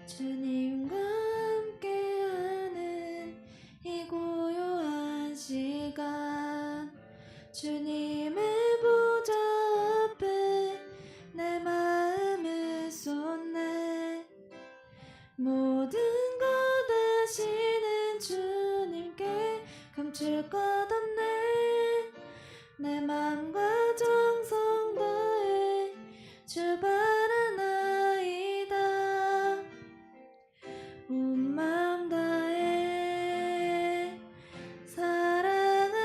주님과 함께하는 이 고요한 시간, 주님의 보좌 앞에 내 마음을 쏟네. 모든 것 아시는 주님께 감출 것 없네. 내 맘과 정성 다해 주 바라나이다. 온 마음 다해 사랑합니다.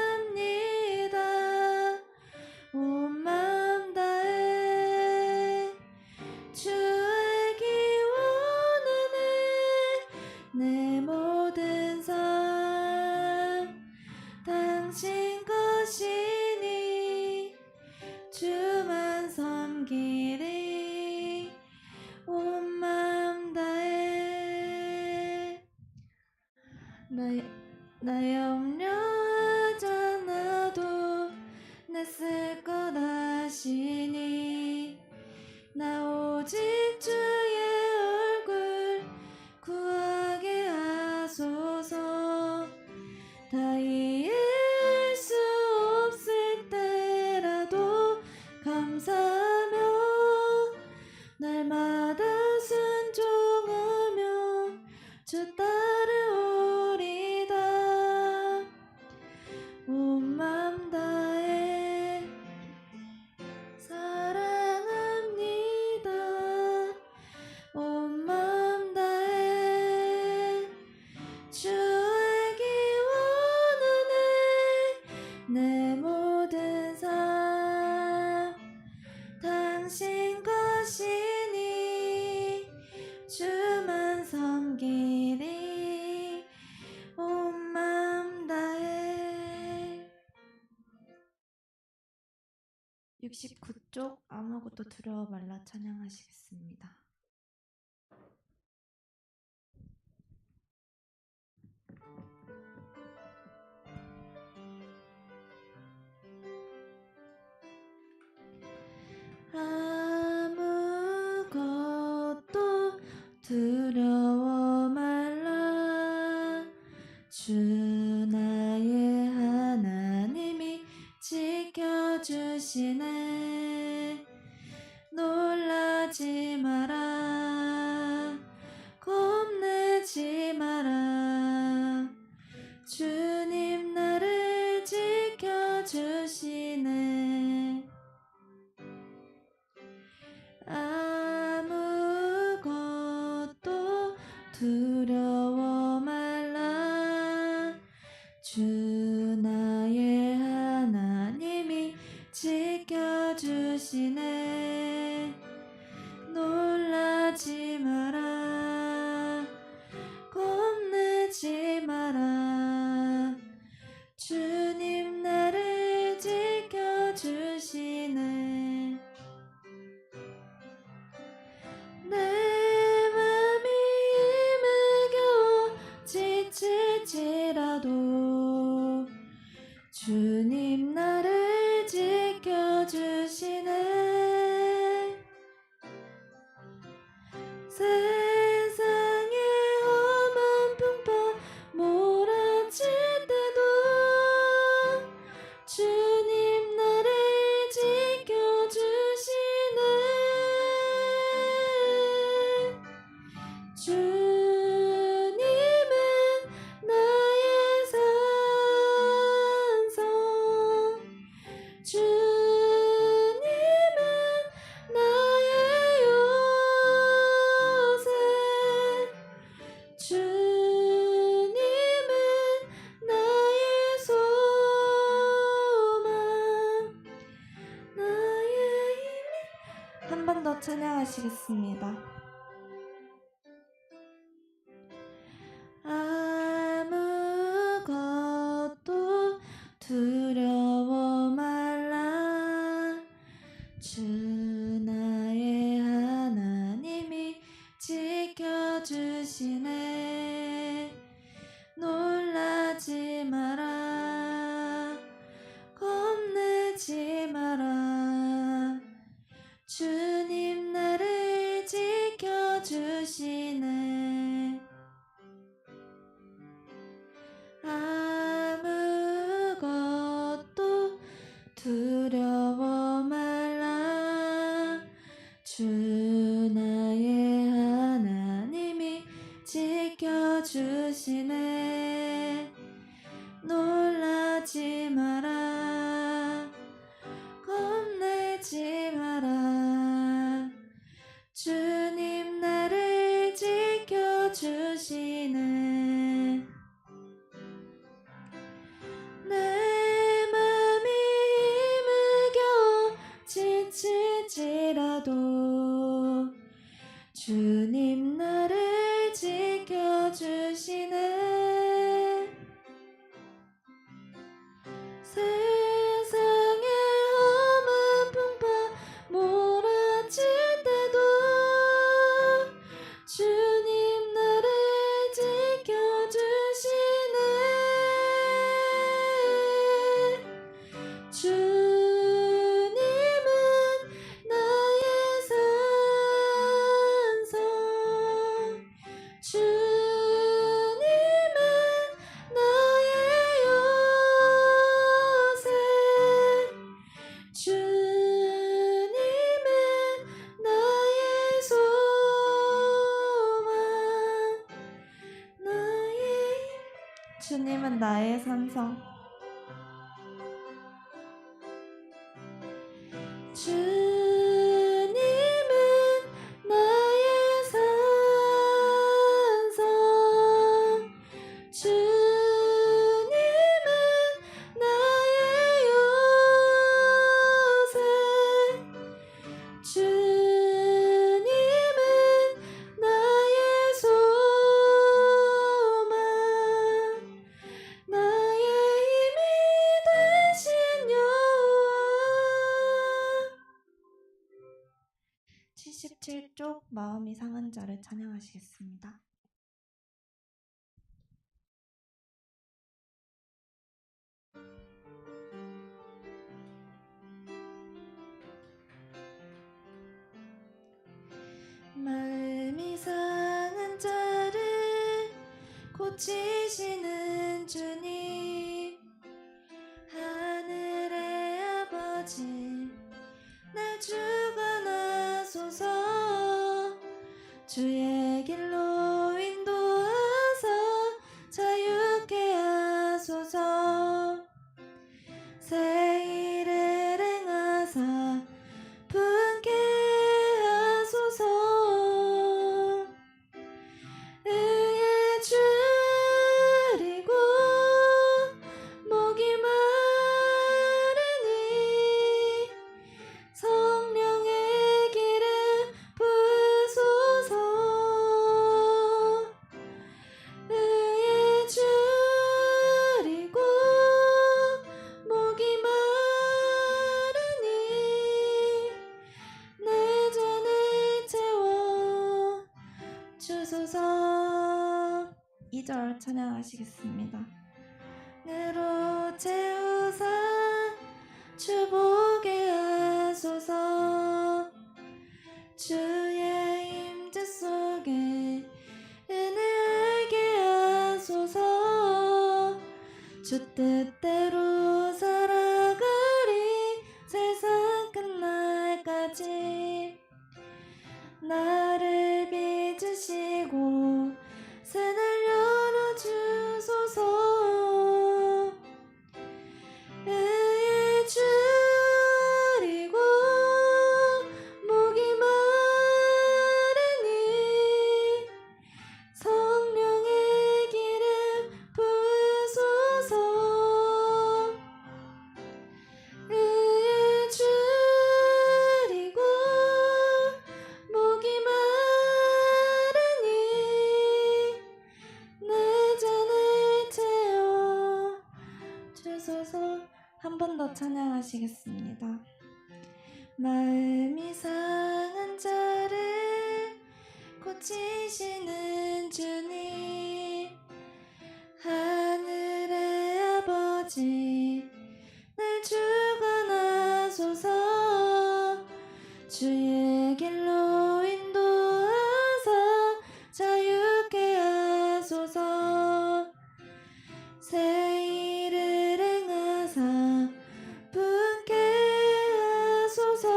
온 마음 다해 주 알기 원하네. 내 모든 삶 당신 것이니 주만 섬기리. 온 마음 다해 나 염려하지 않아도 내 쓸 것 아시니. 나 오직 주의 얼굴 구하게 하소서. 다 이해할 수 없을 때라도 감사하며 날마다 순종하며 주 따르오리다. 온 마음 다해 사랑합니다. 온 마음 다해 주 알기 원하네. 내 모든 삶 당신 것이니 주만 섬기리. 온 마음 다해. 69쪽 아무것도 두려워 말라 찬양하시겠습니다. 아무것도 두려워 말라. 주 나의 하나님이 지켜주시네. 놀라지 마라. 겁내지 마라. 주님 나를 지켜주시네. 아무것도 두려워 말라. 주 나의 하나님이 지켜주시네. 놀라지 마라. 겁내지 마라. 주님 나를 지켜주시네. 내 맘이 힘에 겨워 지칠지라도 주님 나를 지켜주시네. 세상의 험한 풍파 몰아칠 때도 주님 나를 지켜주시네. 주님은 나의 산성, 주님은 나의 요새, 주님은 나의 소망, 나의 힘. 한 번 더 찬양하시겠습니다. 아무것도 두려워 말라. 주 나의 하나님이 지켜주시네. 놀라지 마라. 겁내지 마라. 주님 나를 지켜 나의 산성. 주님은 나의 산성. 주님은 나의 요새. 주님은 나의 소망. 나의 힘이 되신 여호와. 77쪽 마음이 상한 자를 찬양하시겠습니다. 마음이 상한 자를 고치시는 주님, 하늘의 아버지 날 주관하소서. 주의 길로 인도하사 자유케 하소서. 새 일을 행하사 분케 하소서. 의에 줄이고 목이 마르니 성령의 기름 부으소서. 의에 줄이고 목이 마르니 내 잔을 채워 주소서. 2절 찬양하시겠습니다. 내로 채우사 주보게 하소서. 주의 임재 속에 은혜 알게 하소서. 주 뜻대로 살아가리 세상 끝날까지. 나를 빚으시고 새날 열어주소서. 의에 줄이고 목이 마르니 성령의 기름 부으소서. 의에 줄이고 목이 마르니 내 잔을 채워 주소서. 한 번 더 찬양하시겠습니다. 마음이 상한 자를 고치시는 주님, 하늘의 아버지 날 주관하소서. 주의 길로 인도하사 자유케 하소서. 새 일을 행하사 분케 하소서.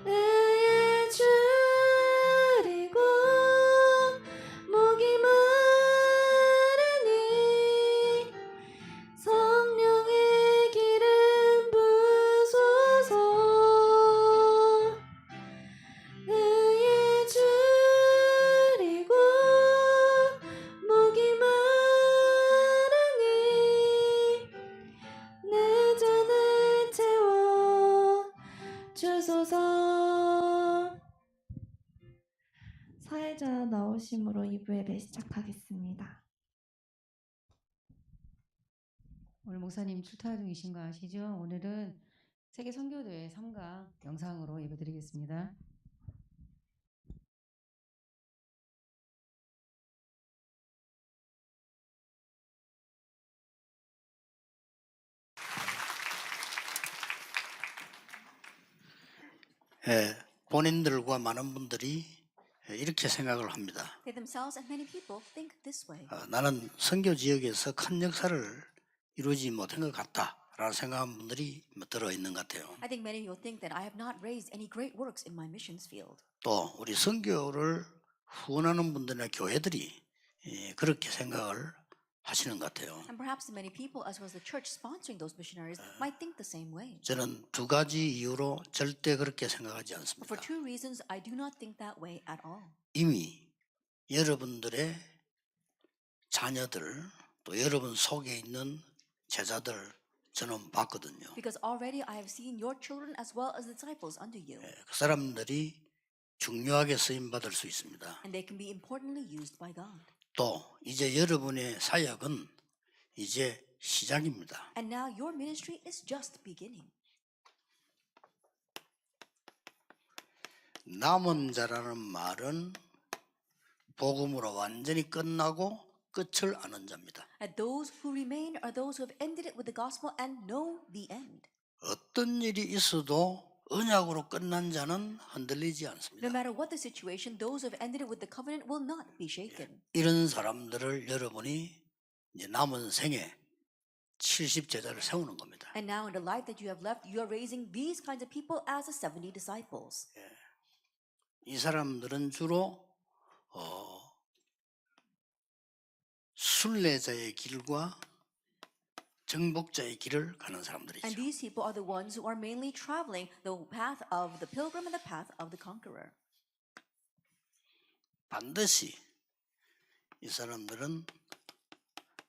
의에 줄이고 목이 마르니 성령의 기름 부으소서. 의에 줄이고 목이 마르니 내 잔을 채워 주소서. 사회자 나오심으로 2부 예배 시작하겠습니다. 오늘 목사님 출타 중이신 거 아시죠? 오늘은 세계 선교대회 3강 영상으로 예배드리겠습니다. 본인들과 많은 분들이 이렇게 생각을 합니다. They themselves and many people think this way. 나는 선교 지역에서 큰 역사를 이루지 못한 것 같다라는 생각하는 분들이 들어있는 것 같아요. I think many people think that I have not raised any great works in my missions field. 또 우리 선교를 후원하는 분들이나 교회들이 그렇게 생각을 하시는 것 같아요. And perhaps many people, as well as the church sponsoring those missionaries, might think the same way. 저는 두 가지 이유로 절대 그렇게 생각하지 But 않습니다. for two reasons, I do not think that way at all. 이미 여러분들의 자녀들 또 여러분 속에 있는 제자들 저는 봤거든요. Because already I have seen your children as well as the disciples under you. 그 사람들이 중요하게 쓰임 받을 수 있습니다. And they can be importantly used by God. 또 이제 여러분의 사역은 이제 시작입니다. And now your ministry is just beginning. 남은 자라는 말은 복음으로 완전히 끝나고 끝을 아는 자입니다. And those who remain are those who have ended it with the gospel and know the end. 어떤 일이 있어도 언약으로 끝난 자는 흔들리지 No 않습니다. matter what the situation, those who have ended it with the covenant will not be shaken. 이런 사람들을 여러분이 이제 남은 생에 70제자를 세우는 겁니다. And now in the life that you have left, you are raising these kinds of people as the 70 disciples. 이 사람들은 주로 순례자의 길과 정복자의 길을 가는 And 사람들이죠. these people are the ones who are mainly traveling the path of the pilgrim and the path of the conqueror. 반드시 이 사람들은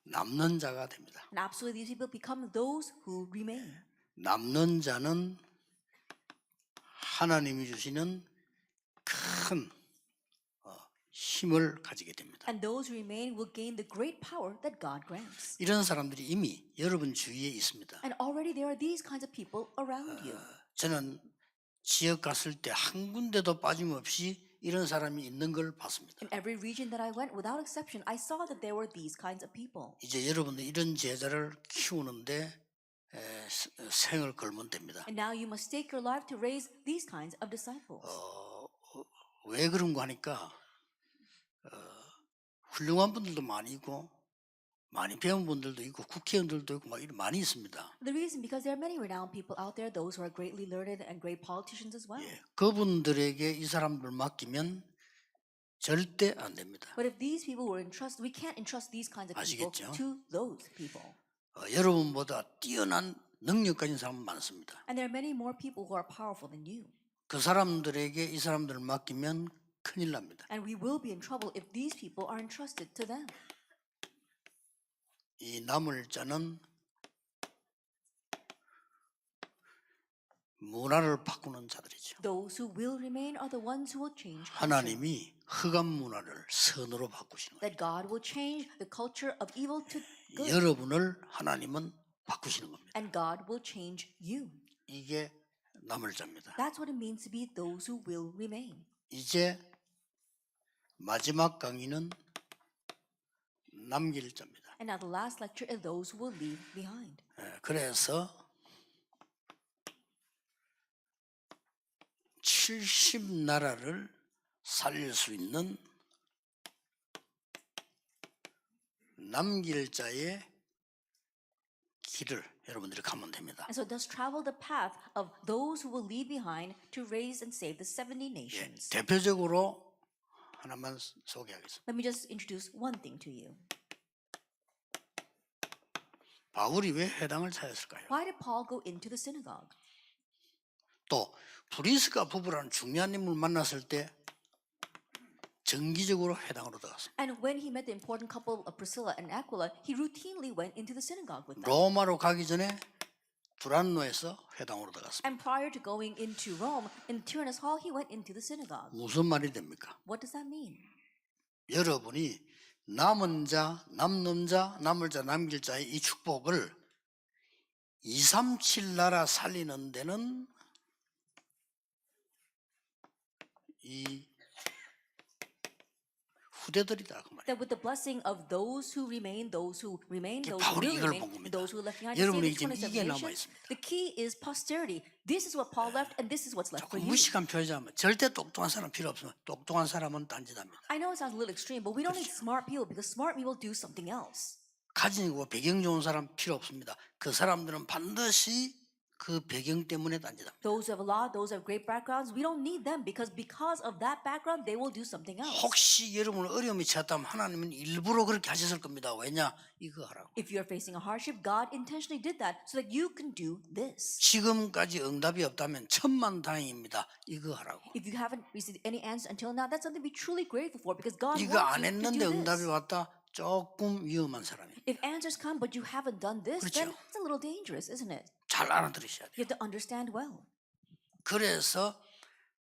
남는 자가 됩니다. And absolutely these people become those who remain. 남는 자는 하나님이 주시는 큰 힘을 가지게 됩니다. And those who remain will gain the great power that God grants. 이런 사람들이 이미 여러분 주위에 있습니다. And already there are these kinds of people around you. 저는 지역 갔을 때 한 군데도 빠짐없이 이런 사람이 있는 걸 봤습니다. In every region that I went, without exception, I saw that there were these kinds of people. 이제 여러분들 이런 제자를 키우는데 생을 걸면 됩니다. And now you must stake your life to raise these kinds of disciples. 왜 그런가 하니까 훌륭한 분들도 많이 있고 많이 배운 분들도 있고 국회의원들도 있고 막 이런 많이 있습니다. The reason, because there are many renowned people out there, those who are greatly learned and great politicians as well. 그분들에게 이 사람들 맡기면 절대 안 됩니다. But if these people were entrusted, we can't entrust these kinds of people 아시겠죠? to those people. 여러분보다 뛰어난 능력 가진 사람은 많습니다. And there are many more people who are powerful than you. 그 사람들에게 이 사람들을 맡기면 큰일 납니다. And we will be in trouble if these people are entrusted to them. 이 남을 자는 문화를 바꾸는 자들이죠. Those who will remain are the ones who will change culture. 하나님이 흑암 문화를 선으로 바꾸시는 거예요. That God will change the culture of evil to good. 여러분을 하나님은 바꾸시는 겁니다. And God will change you. 이게 남을 자입니다. That's what it means to be those who will remain. 이제 마지막 강의는 남길 자입니다. And now the last lecture is those who will leave behind. 그래서 70나라를 살릴 수 있는 남길 자의 길을 여러분들이 가면 됩니다. And so thus travel the path of those who will leave behind to raise and save the 70 nations. 대표적으로 하나만 소개하겠습니다. Let me just introduce one thing to you. 바울이 왜 회당을 찾았을까요? Why did Paul go into the synagogue? 또 브리스가 부부라는 중요한 인물을 만났을 때 정기적으로 회당으로 들어갔습니다. And when he met the important couple of Priscilla and Aquila, he routinely went into the synagogue with them. 로마로 가기 전에 두란노에서 회당으로 들어갔습니다. And prior to going into Rome, in Tyrannus Hall, he went into the synagogue. 무슨 말이 됩니까? What does that mean? 여러분이 남은 자, 남는 자, 남을 자, 남길 자의 이 축복을 237 나라 살리는 데는 이 후대들이다 그 말이에요. That with the blessing of those who remain, those who remain, those who 바울이 will 이걸 remain, 본 겁니다. those who are left behind to 여러분이 save the 지금 27 이게 남아 nations, 있습니다. the key is posterity. This is what Paul left, and this is what's left for 조금 you. 무식한 표현하면 절대 똑똑한 사람 필요 없으면 똑똑한 사람은 딴짓합니다. I know it sounds a little extreme, but we don't need smart people because smart people do something else. 가지고 배경 좋은 사람 필요 없습니다. 그 사람들은 반드시 그 배경 때문에 딴짓합니다. Those who have a lot, those who have great backgrounds, we don't need them because of that background, they will do something else. 혹시 여러분 어려움이 찾다면 하나님은 일부러 그렇게 하셨을 겁니다. 왜냐? 이거 하라고. If you're facing a hardship, God intentionally did that so that you can do this. 지금까지 응답이 없다면 천만다행입니다. 이거 하라고. If you haven't received any answer until now, that's something to be truly grateful for because God 이거 wants 안 you to 했는데 do 응답이 this. 왔다? 조금 위험한 사람이에요. If answers come but you haven't done this, 그렇죠. then it's a little dangerous, isn't it? 잘 알아들으셔야 돼요. You have to understand well. 그래서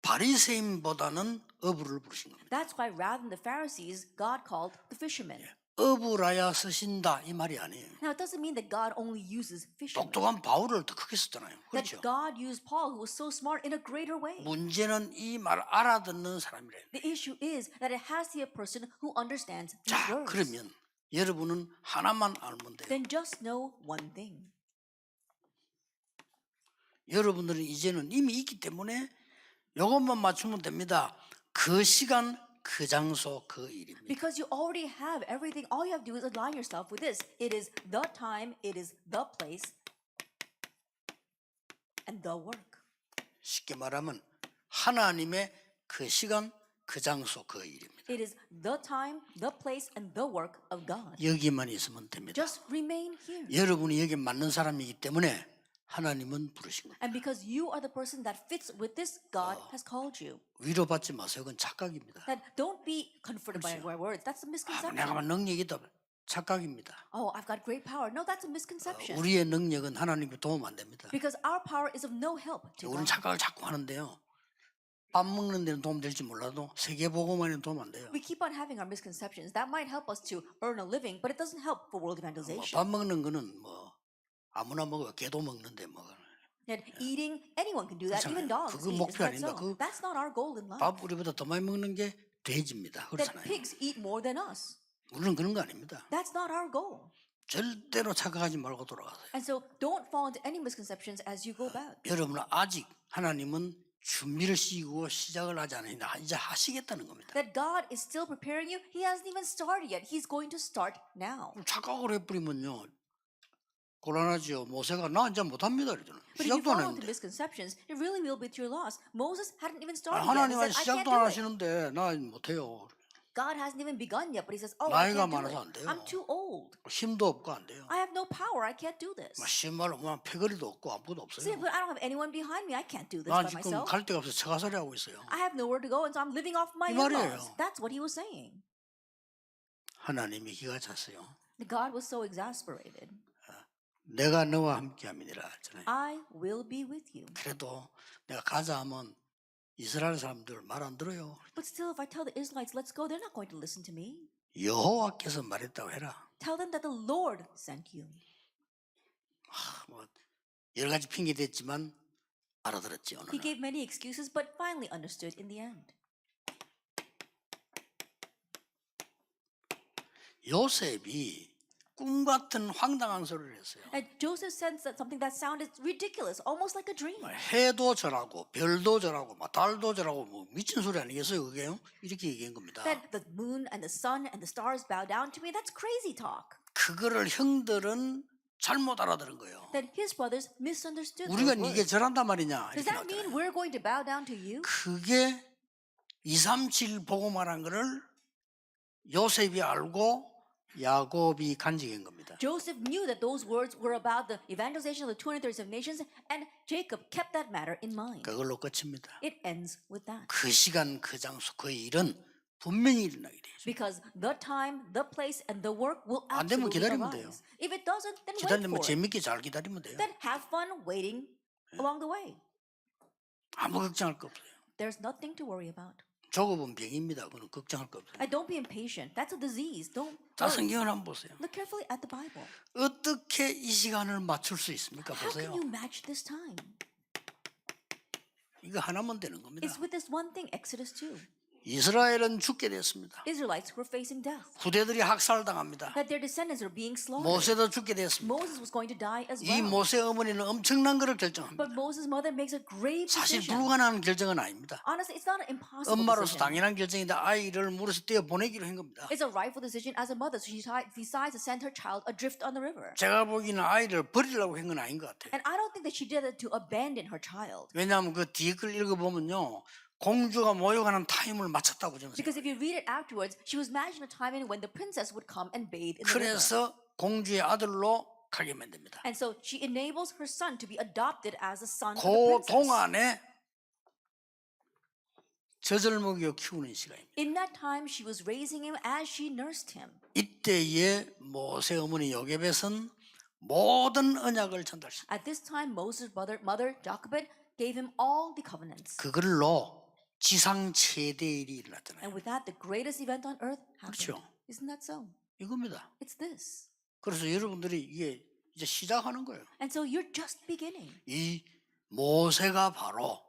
바리새인보다는 어부를 부르신 겁니다. That's why rather than the Pharisees, God called the fishermen. 어부라야 쓰신다 이 말이 아니에요. Now, it doesn't mean that God only uses fishermen. 똑똑한 바울을 더 크게 썼잖아요. That 그렇죠? God used Paul, who was so smart, in a greater way. 문제는 이 말 알아듣는 사람이래요. The issue is that it has to be a person who understands these 자, words. 그러면 여러분은 하나만 알면 돼요. Then just know one thing. 여러분들은 이제는 이미 있기 때문에 이것만 맞추면 됩니다. 그 시간, 그 장소, 그 일입니다. Because you already have everything, all you have to do is align yourself with this. It is the time, it is the place, and the work. 쉽게 말하면 하나님의 그 시간, 그 장소, 그 일입니다. It is the time, the place, and the work of God. 여기만 있으면 됩니다. Just remain here. 여러분이 여기 맞는 사람이기 때문에 하나님은 부르신 겁니다. And because you are the person that fits with this, God has called you. 위로받지 마세요. 그건 착각입니다. That don't be comforted by my words. That's a 내가 misconception. 능력이 있다. 착각입니다. Oh, I've got great power. No, that's a misconception. 우리의 능력은 하나님께 도움 안 됩니다. Because our power is of no help to 우리는 God. 착각을 자꾸 하는데요. 밥 먹는 데는 도움 될지 몰라도 세계보고만에는 도움 안 돼요. We keep on having our misconceptions. That might help us to earn a living, but it doesn't help for world evangelization. 밥 먹는 거는 뭐 아무나 먹어요. 개도 먹는데 뭐. And eating, anyone can do that. Even 그렇잖아요. dogs 그거 eat. 목표 Isn't that 아닙니다. so? That's not our goal in life. 밥 우리보다 더 많이 먹는 게 돼지입니다. That 그렇잖아요. pigs eat more than us. 우리는 그런 거 아닙니다. That's not our goal. 절대로 착각하지 말고 돌아가세요. And so don't fall into any misconceptions as you go back. 여러분은 아직 하나님은 준비를 시키고 시작을 하지 않으니까 이제 하시겠다는 겁니다. That God is still preparing you. He hasn't even started yet. He's going to start now. 착각을 해버리면요 곤란하죠. 모세가 나 이제 못합니다. 이러잖아요. But if you 시작도 안 fall into 했는데. misconceptions, it really will be to your loss. Moses hadn't even started yet. 하나님 He 아직 said, I can't 시작도 안 do it. 하시는데 나 못해요. God hasn't even begun yet, but he says, oh, I 나이가 can't do 많아서 안 it. 돼요. I'm too old. 힘도 없고 안 돼요. I have no power. I can't do this. 쉬운 말로 뭐 패거리도 없고 아무것도 See, 없어요. but I don't have anyone behind me. I can't do this 나 by 지금 myself. 갈 데가 없어서 처가살이 하고 있어요. I have nowhere to go, and so I'm living off my 이 말이에요. in-laws. That's what he was saying. 하나님이 기가 찼어요. God was so exasperated. 내가 너와 함께함이니라 했잖아요. I will be with you. 그래도 내가 가자 하면 이스라엘 사람들 말 안 들어요. But still, if I tell the Israelites, let's go, they're not going to listen to me. 여호와께서 말했다고 해라. Tell them that the Lord sent you. 뭐 여러 가지 핑계 댔지만 알아들었지 어느 He 날. gave many excuses, but finally understood in the end. 요셉이 꿈 같은 황당한 소리를 했어요. And Joseph said something that sounded ridiculous, almost like a dream. 해도 절하고 별도 절하고 막 달도 절하고 뭐 미친 소리 아니겠어요 그게요? 이렇게 얘기한 겁니다. That the moon and the sun and the stars bow down to me, that's crazy talk. 그거를 형들은 잘못 알아들은 거예요. That his brothers misunderstood 우리가 those 네게 words. 절한단 말이냐 Does 이렇게 that mean 나왔잖아요. we're going to bow down to you? 그게 237 보고 말한 거를 요셉이 알고 야곱이 간직한 겁니다. Joseph knew that those words were about the evangelization of the 237 nations, and Jacob kept that matter in mind. 그걸로 끝입니다. It ends with that. 그 시간, 그 장소, 그 일은 분명히 일어나게 돼요. Because the time, the place, and the work will 안 되면 absolutely 기다리면 돼요. arise. If it doesn't, then wait 기다리면 for it. 재밌게 잘 기다리면 돼요. Then have fun waiting along the way. 아무 걱정할 거 없어요. There's nothing to worry about. 조급은 병입니다. 그건 걱정할 거 없어요. Don't be impatient. That's a disease. Don't 자, worry. 성경을 한번 보세요. Look carefully at the Bible. 어떻게 이 시간을 맞출 수 있습니까? How 보세요. can you match this time? 이거 하나면 되는 겁니다. It's with this one thing, Exodus 2. 이스라엘은 죽게 됐습니다. Israelites were facing death. 후대들이 학살당합니다. That their descendants were being slaughtered. 모세도 죽게 됐습니다. Moses was going to die as 이 well. 모세 어머니는 엄청난 것을 결정합니다. But Moses' mother makes a grave 사실 decision. 불가능한 결정은 아닙니다. Honestly, it's not an impossible 엄마로서 decision. 당연한 결정인데 아이를 물에서 떼어 보내기로 한 겁니다. It's a rightful decision as a mother. So she decides to send her child adrift on the river. 제가 보기에는 아이를 버리려고 한 건 아닌 것 같아요. And I don't think that she did it to abandon her child. 왜냐하면 그 뒤에 걸 읽어보면요, 공주가 모욕하는 타임을 맞췄다고 저는 Because 생각해요. if you read it afterwards, she was matching a time in when the princess would come and bathe in the river. 그래서 공주의 아들로 가게 만듭니다. And so she enables her son to be adopted as a son of the 그 princess. 동안에 젖을 먹여 키우는 시간입니다. In that time, she was raising him as she nursed him. 이때에 모세 어머니 요게벳은 모든 언약을 전달했습니다. At this time, Moses' mother Jochebed gave him all the covenants. 그걸로 지상 최대 일이 일어났잖아요. And with that, the greatest event on earth happened. 그렇죠. Isn't that so? 이겁니다. It's this. 그래서 여러분들이 이게 이제 시작하는 거예요. And so you're just beginning. 이 모세가 바로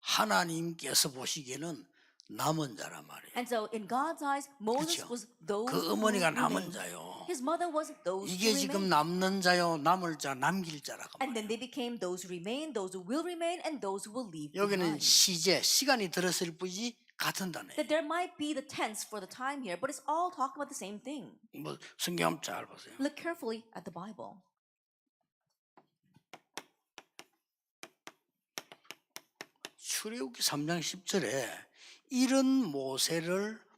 하나님께서 보시기에는 남은 자란 말이에요. And so in God's eyes, Moses 그렇죠. was those 그 who 어머니가 남은 remained. 자요. His mother was those 이게 who 지금 remained. 남는 자요, 남을 자, 남길 자라고. And then they became those who remain, those who will remain, and those who will leave 여기는 behind. 시제, 시간이 들었을 뿐이지 같은 단어예요. That there might be the tense for the time here, but it's all talking about the same thing. 뭐 성경 잘 보세요. Look carefully at the Bible. 출애굽기 3장 10절에 이런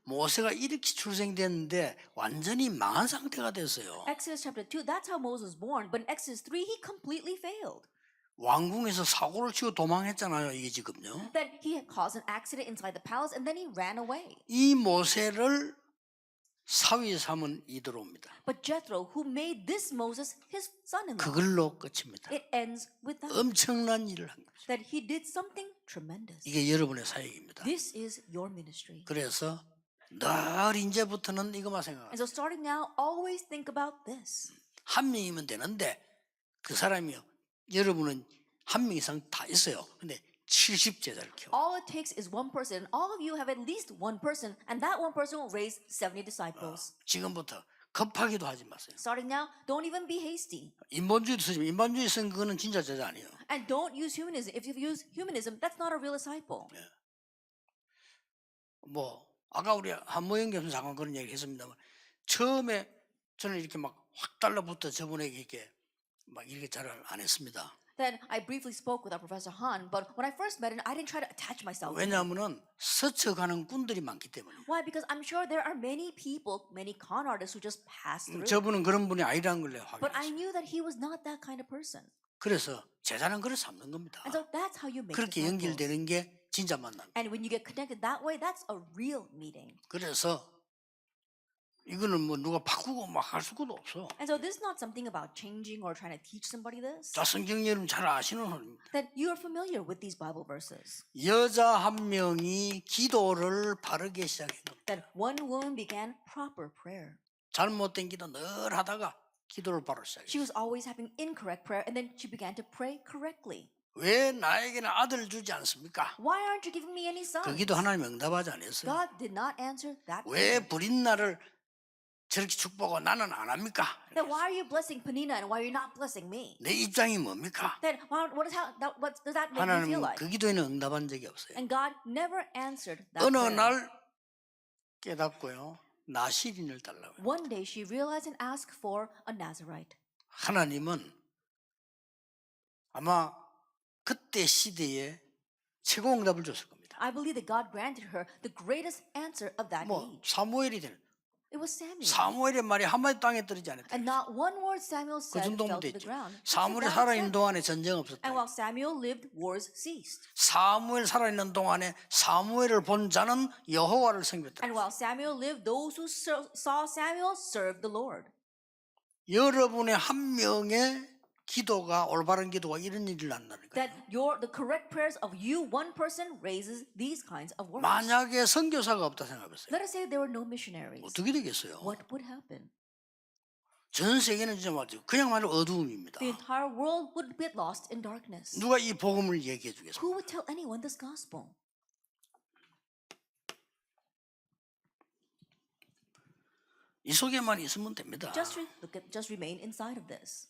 모세가 이렇게 출생됐는데 완전히 망한 상태가 됐어요. Exodus chapter 2, that's how Moses was born. But in Exodus 3, he completely failed. 왕궁에서 사고를 치고 도망했잖아요. 이게 지금요. That he had caused an accident inside the palace and then he ran away. 이 모세를 사위 삼은 이드로입니다. But Jethro, who made this Moses his son-in-law, 그걸로 끝입니다. it ends with that. 엄청난 일을 한 거죠. That he did something tremendous. 이게 여러분의 사역입니다. This is your ministry. 그래서 늘 이제부터는 이것만 And 생각하세요. so starting now, always think about this. 한 명이면 되는데 그 사람이요. 여러분은 한 명 이상 다 있어요. 근데 70제자를 키워. All it takes is one person, and all of you have at least one person, and that one person will raise 70 disciples. 지금부터 급하기도 하지 마세요. Starting now, don't even be hasty. 인본주의도 쓰지만 인본주의 쓴 그거는 진짜 제자 아니에요. And don't use humanism. If you use humanism, that's not a real disciple. 뭐 아까 우리 한모영 교수 잠깐 그런 얘기 했습니다만 처음에 저는 이렇게 막 확 달라붙어 저분에게 이렇게 막 이렇게 잘 안 했습니다. Then I briefly spoke with our Professor Han, but when I first met him, I didn't try to attach myself to him. 왜냐하면은 스쳐가는 꾼들이 많기 때문에. Why? Because I'm sure there are many people, many con artists who just pass through. 저분은 그런 분이 아니라는 걸 내가 But I 확인했어요. knew that he was not that kind of person. 그래서 제자는 그걸 삼는 겁니다. And so that's how you make 그렇게 disciples. 연결되는 게 진짜 만남. And when you get connected that way, that's a real meeting. 그래서 이거는 뭐 누가 바꾸고 막 할 수도 없어. And so this is not something about changing or trying to teach somebody this. 자, 성경 여러분 잘 아시는 말입니다. That you are familiar with these Bible verses. 여자 한 명이 기도를 바르게 시작한 겁니다. That one woman began proper prayer. 잘못된 기도 늘 하다가 기도를 바로 She 시작했어요. was always having incorrect prayer, and then she began to pray correctly. 왜 나에게는 아들 주지 않습니까? Why aren't you giving me any 그 sons? 기도 하나님 응답하지 않았어요. God did not answer that 왜 prayer. 부린 나를 저렇게 축복하고 나는 안 합니까? Then why are you blessing Penina and why are you not blessing me? 내 입장이 뭡니까? Then what does that make me feel 하나님은 like? 그 기도에는 응답한 적이 없어요. And God never answered that 어느 prayer. 날 깨닫고요. 나시린을 달라고요. One day she realized and asked for a Nazarite. 하나님은 아마 그때 시대에 최고 응답을 줬을 겁니다. I believe that God granted her the greatest answer of that 뭐 age. 사무엘이 되는 It was Samuel. 사무엘의 말이 한마디 땅에 떨어지지 않았다. And not one word Samuel 그 said 정도면 fell to the 됐죠. ground. 사무엘이 That's 살아있는 it. 동안에 전쟁 And 없었다. while Samuel lived, wars ceased. 사무엘 살아있는 동안에 사무엘을 본 자는 여호와를 섬겼다. And while Samuel lived, those who saw Samuel served the Lord. 여러분의 한 명의 기도가 올바른 기도가 이런 일을 난다는 거예요. That the correct prayers of you, one person, raises these kinds of words. 만약에 선교사가 없다 생각해보세요. Let us say there were no missionaries. 어떻게 되겠어요? What would happen? 전 세계는 진짜 맞죠. 그냥 말로 어두움입니다. The entire world would get lost in darkness. 누가 이 복음을 얘기해 주겠어요? Who would tell anyone this gospel? 이 속에만 있으면 됩니다. Just remain inside of this.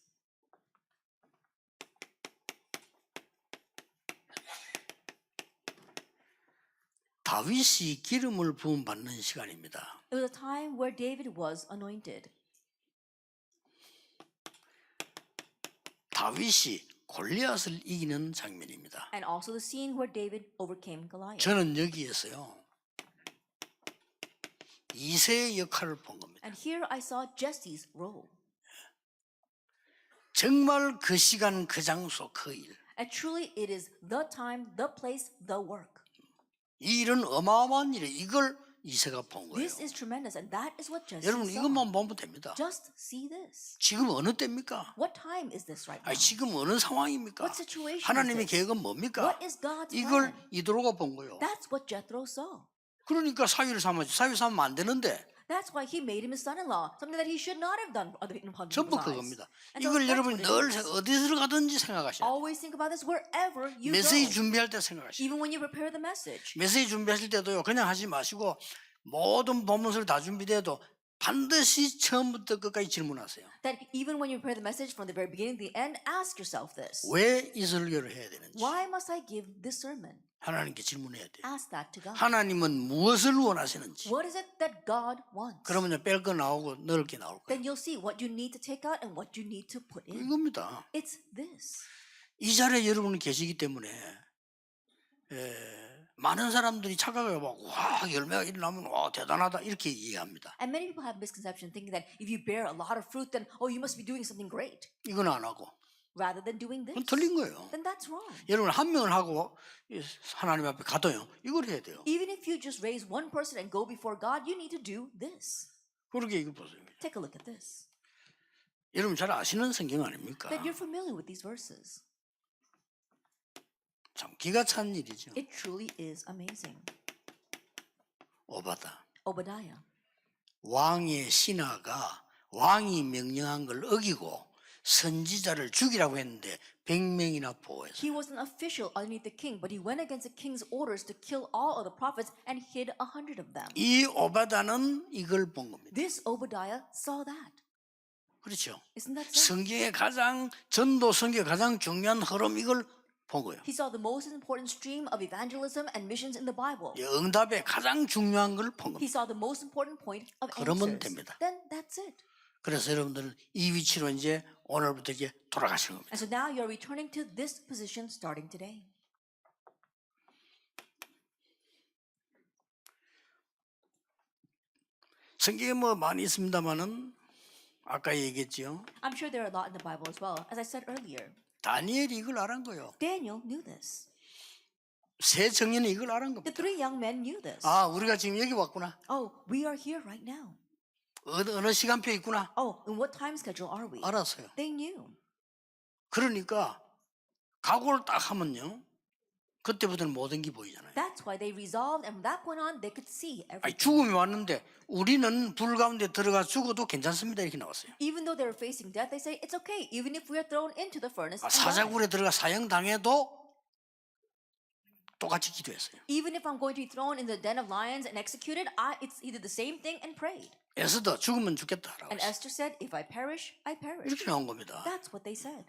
다윗이 기름을 부음 받는 시간입니다. It was a time where David was anointed. 다윗이 골리앗을 이기는 장면입니다. And also the scene where David overcame Goliath. 저는 여기에서요 2세의 역할을 본 겁니다. And here I saw Jesse's role. 정말 그 시간, 그 장소, 그 일. And truly it is the time, the place, the work. 이 일은 어마어마한 일이에요. 이걸 2세가 본 거예요. This is tremendous, and that is what Jesse 여러분 saw. 이것만 보면 됩니다. Just see this. 지금 어느 때입니까? What time is this right now? 지금 어느 상황입니까? What situation 하나님의 is this? 계획은 뭡니까? What is God's 이걸 plan? 이도로가 본 거예요. That's what Jethro saw. 그러니까 사위를 삼아야지. 사위 삼으면 안 되는데 That's why he made him his son-in-law, something that he should not have done in public 전부 eyes. 그겁니다. And so 이걸 that's 여러분이 what it 늘 is. 어디서 가든지 생각하셔야 돼요. Always think about this wherever you 메시지 go. 준비할 때 생각하셔야 돼요. Even when you prepare the message. 메시지 준비하실 때도요. 그냥 하지 마시고 모든 본문서를 다 준비돼도 반드시 처음부터 끝까지 질문하세요. That even when you prepare the message from the very beginning to the end, ask yourself this. 왜 이 설교를 해야 되는지 Why must I give this sermon? 하나님께 질문해야 돼요. Ask that to God. 하나님은 무엇을 원하시는지. What is it that God wants? 그러면 뺄 거 나오고 넣을 게 나올 거예요. Then you'll see what you need to take out and what you need to put in. 이겁니다. It's this. 이 자리에 여러분이 계시기 때문에 많은 사람들이 착각해요. 와 열매가 일어나면 와 대단하다 이렇게 이해합니다. And many people have misconception thinking that if you bear a lot of fruit, then you must be doing something great. 이건 안 하고 Rather than doing this, 그건 틀린 거예요. then that's wrong. 여러분 한 명을 하고 하나님 앞에 가도요. 이걸 해야 돼요. Even if you just raise one person and go before God, you need to do this. 그렇게 이거 보세요. Take a look at this. 여러분 잘 아시는 성경 아닙니까? That you're familiar with these verses. 참 기가 찬 일이죠. It truly is amazing. 오바다. Obadiah. 왕의 신하가 왕이 명령한 걸 어기고 선지자를 죽이라고 했는데 100명이나 보호했어요. He was an official underneath the king, but he went against the king's orders to kill all of the prophets and hid 100 of them. 이 오바다는 이걸 본 겁니다. This Obadiah saw that. 그렇죠. Isn't that so? 성경의 가장 전도 성경의 가장 중요한 흐름 이걸 본 거예요. He saw the most important stream of evangelism and missions in the Bible. 응답의 가장 중요한 걸 본 He 겁니다. saw the most important point of 그러면 answers. 됩니다. Then that's it. 그래서 여러분들은 이 위치로 이제 오늘부터 이제 돌아가시는 겁니다. And so now you're returning to this position starting today. 성경에 뭐 많이 있습니다만은 아까 얘기했지요. I'm sure there are a lot in the Bible as well. As I said earlier, 다니엘이 이걸 알은 거예요. Daniel knew this. 세 청년이 이걸 알은 The 겁니다. three young men knew this. 아, 우리가 지금 여기 왔구나. Oh, we are here right now. 어느 시간표에 있구나. Oh, in what time schedule are we? 알았어요. They knew. 그러니까 각오를 딱 하면요. 그때부터는 모든 게 보이잖아요. That's why they resolved, and from that point on, they could see 아니, everything. 죽음이 왔는데 우리는 불 가운데 들어가 죽어도 괜찮습니다. 이렇게 나왔어요. Even though they were facing death, they say it's okay. Even if we are thrown into the furnace, and die. 사자굴에 들어가 사형당해도 똑같이 기도했어요. Even if I'm going to be thrown in the den of lions and executed, it's either the same thing and prayed. 에스더 죽으면 죽겠다라고 And 했어요. Esther said, if I perish, I perish. 이렇게 나온 겁니다. That's what they said.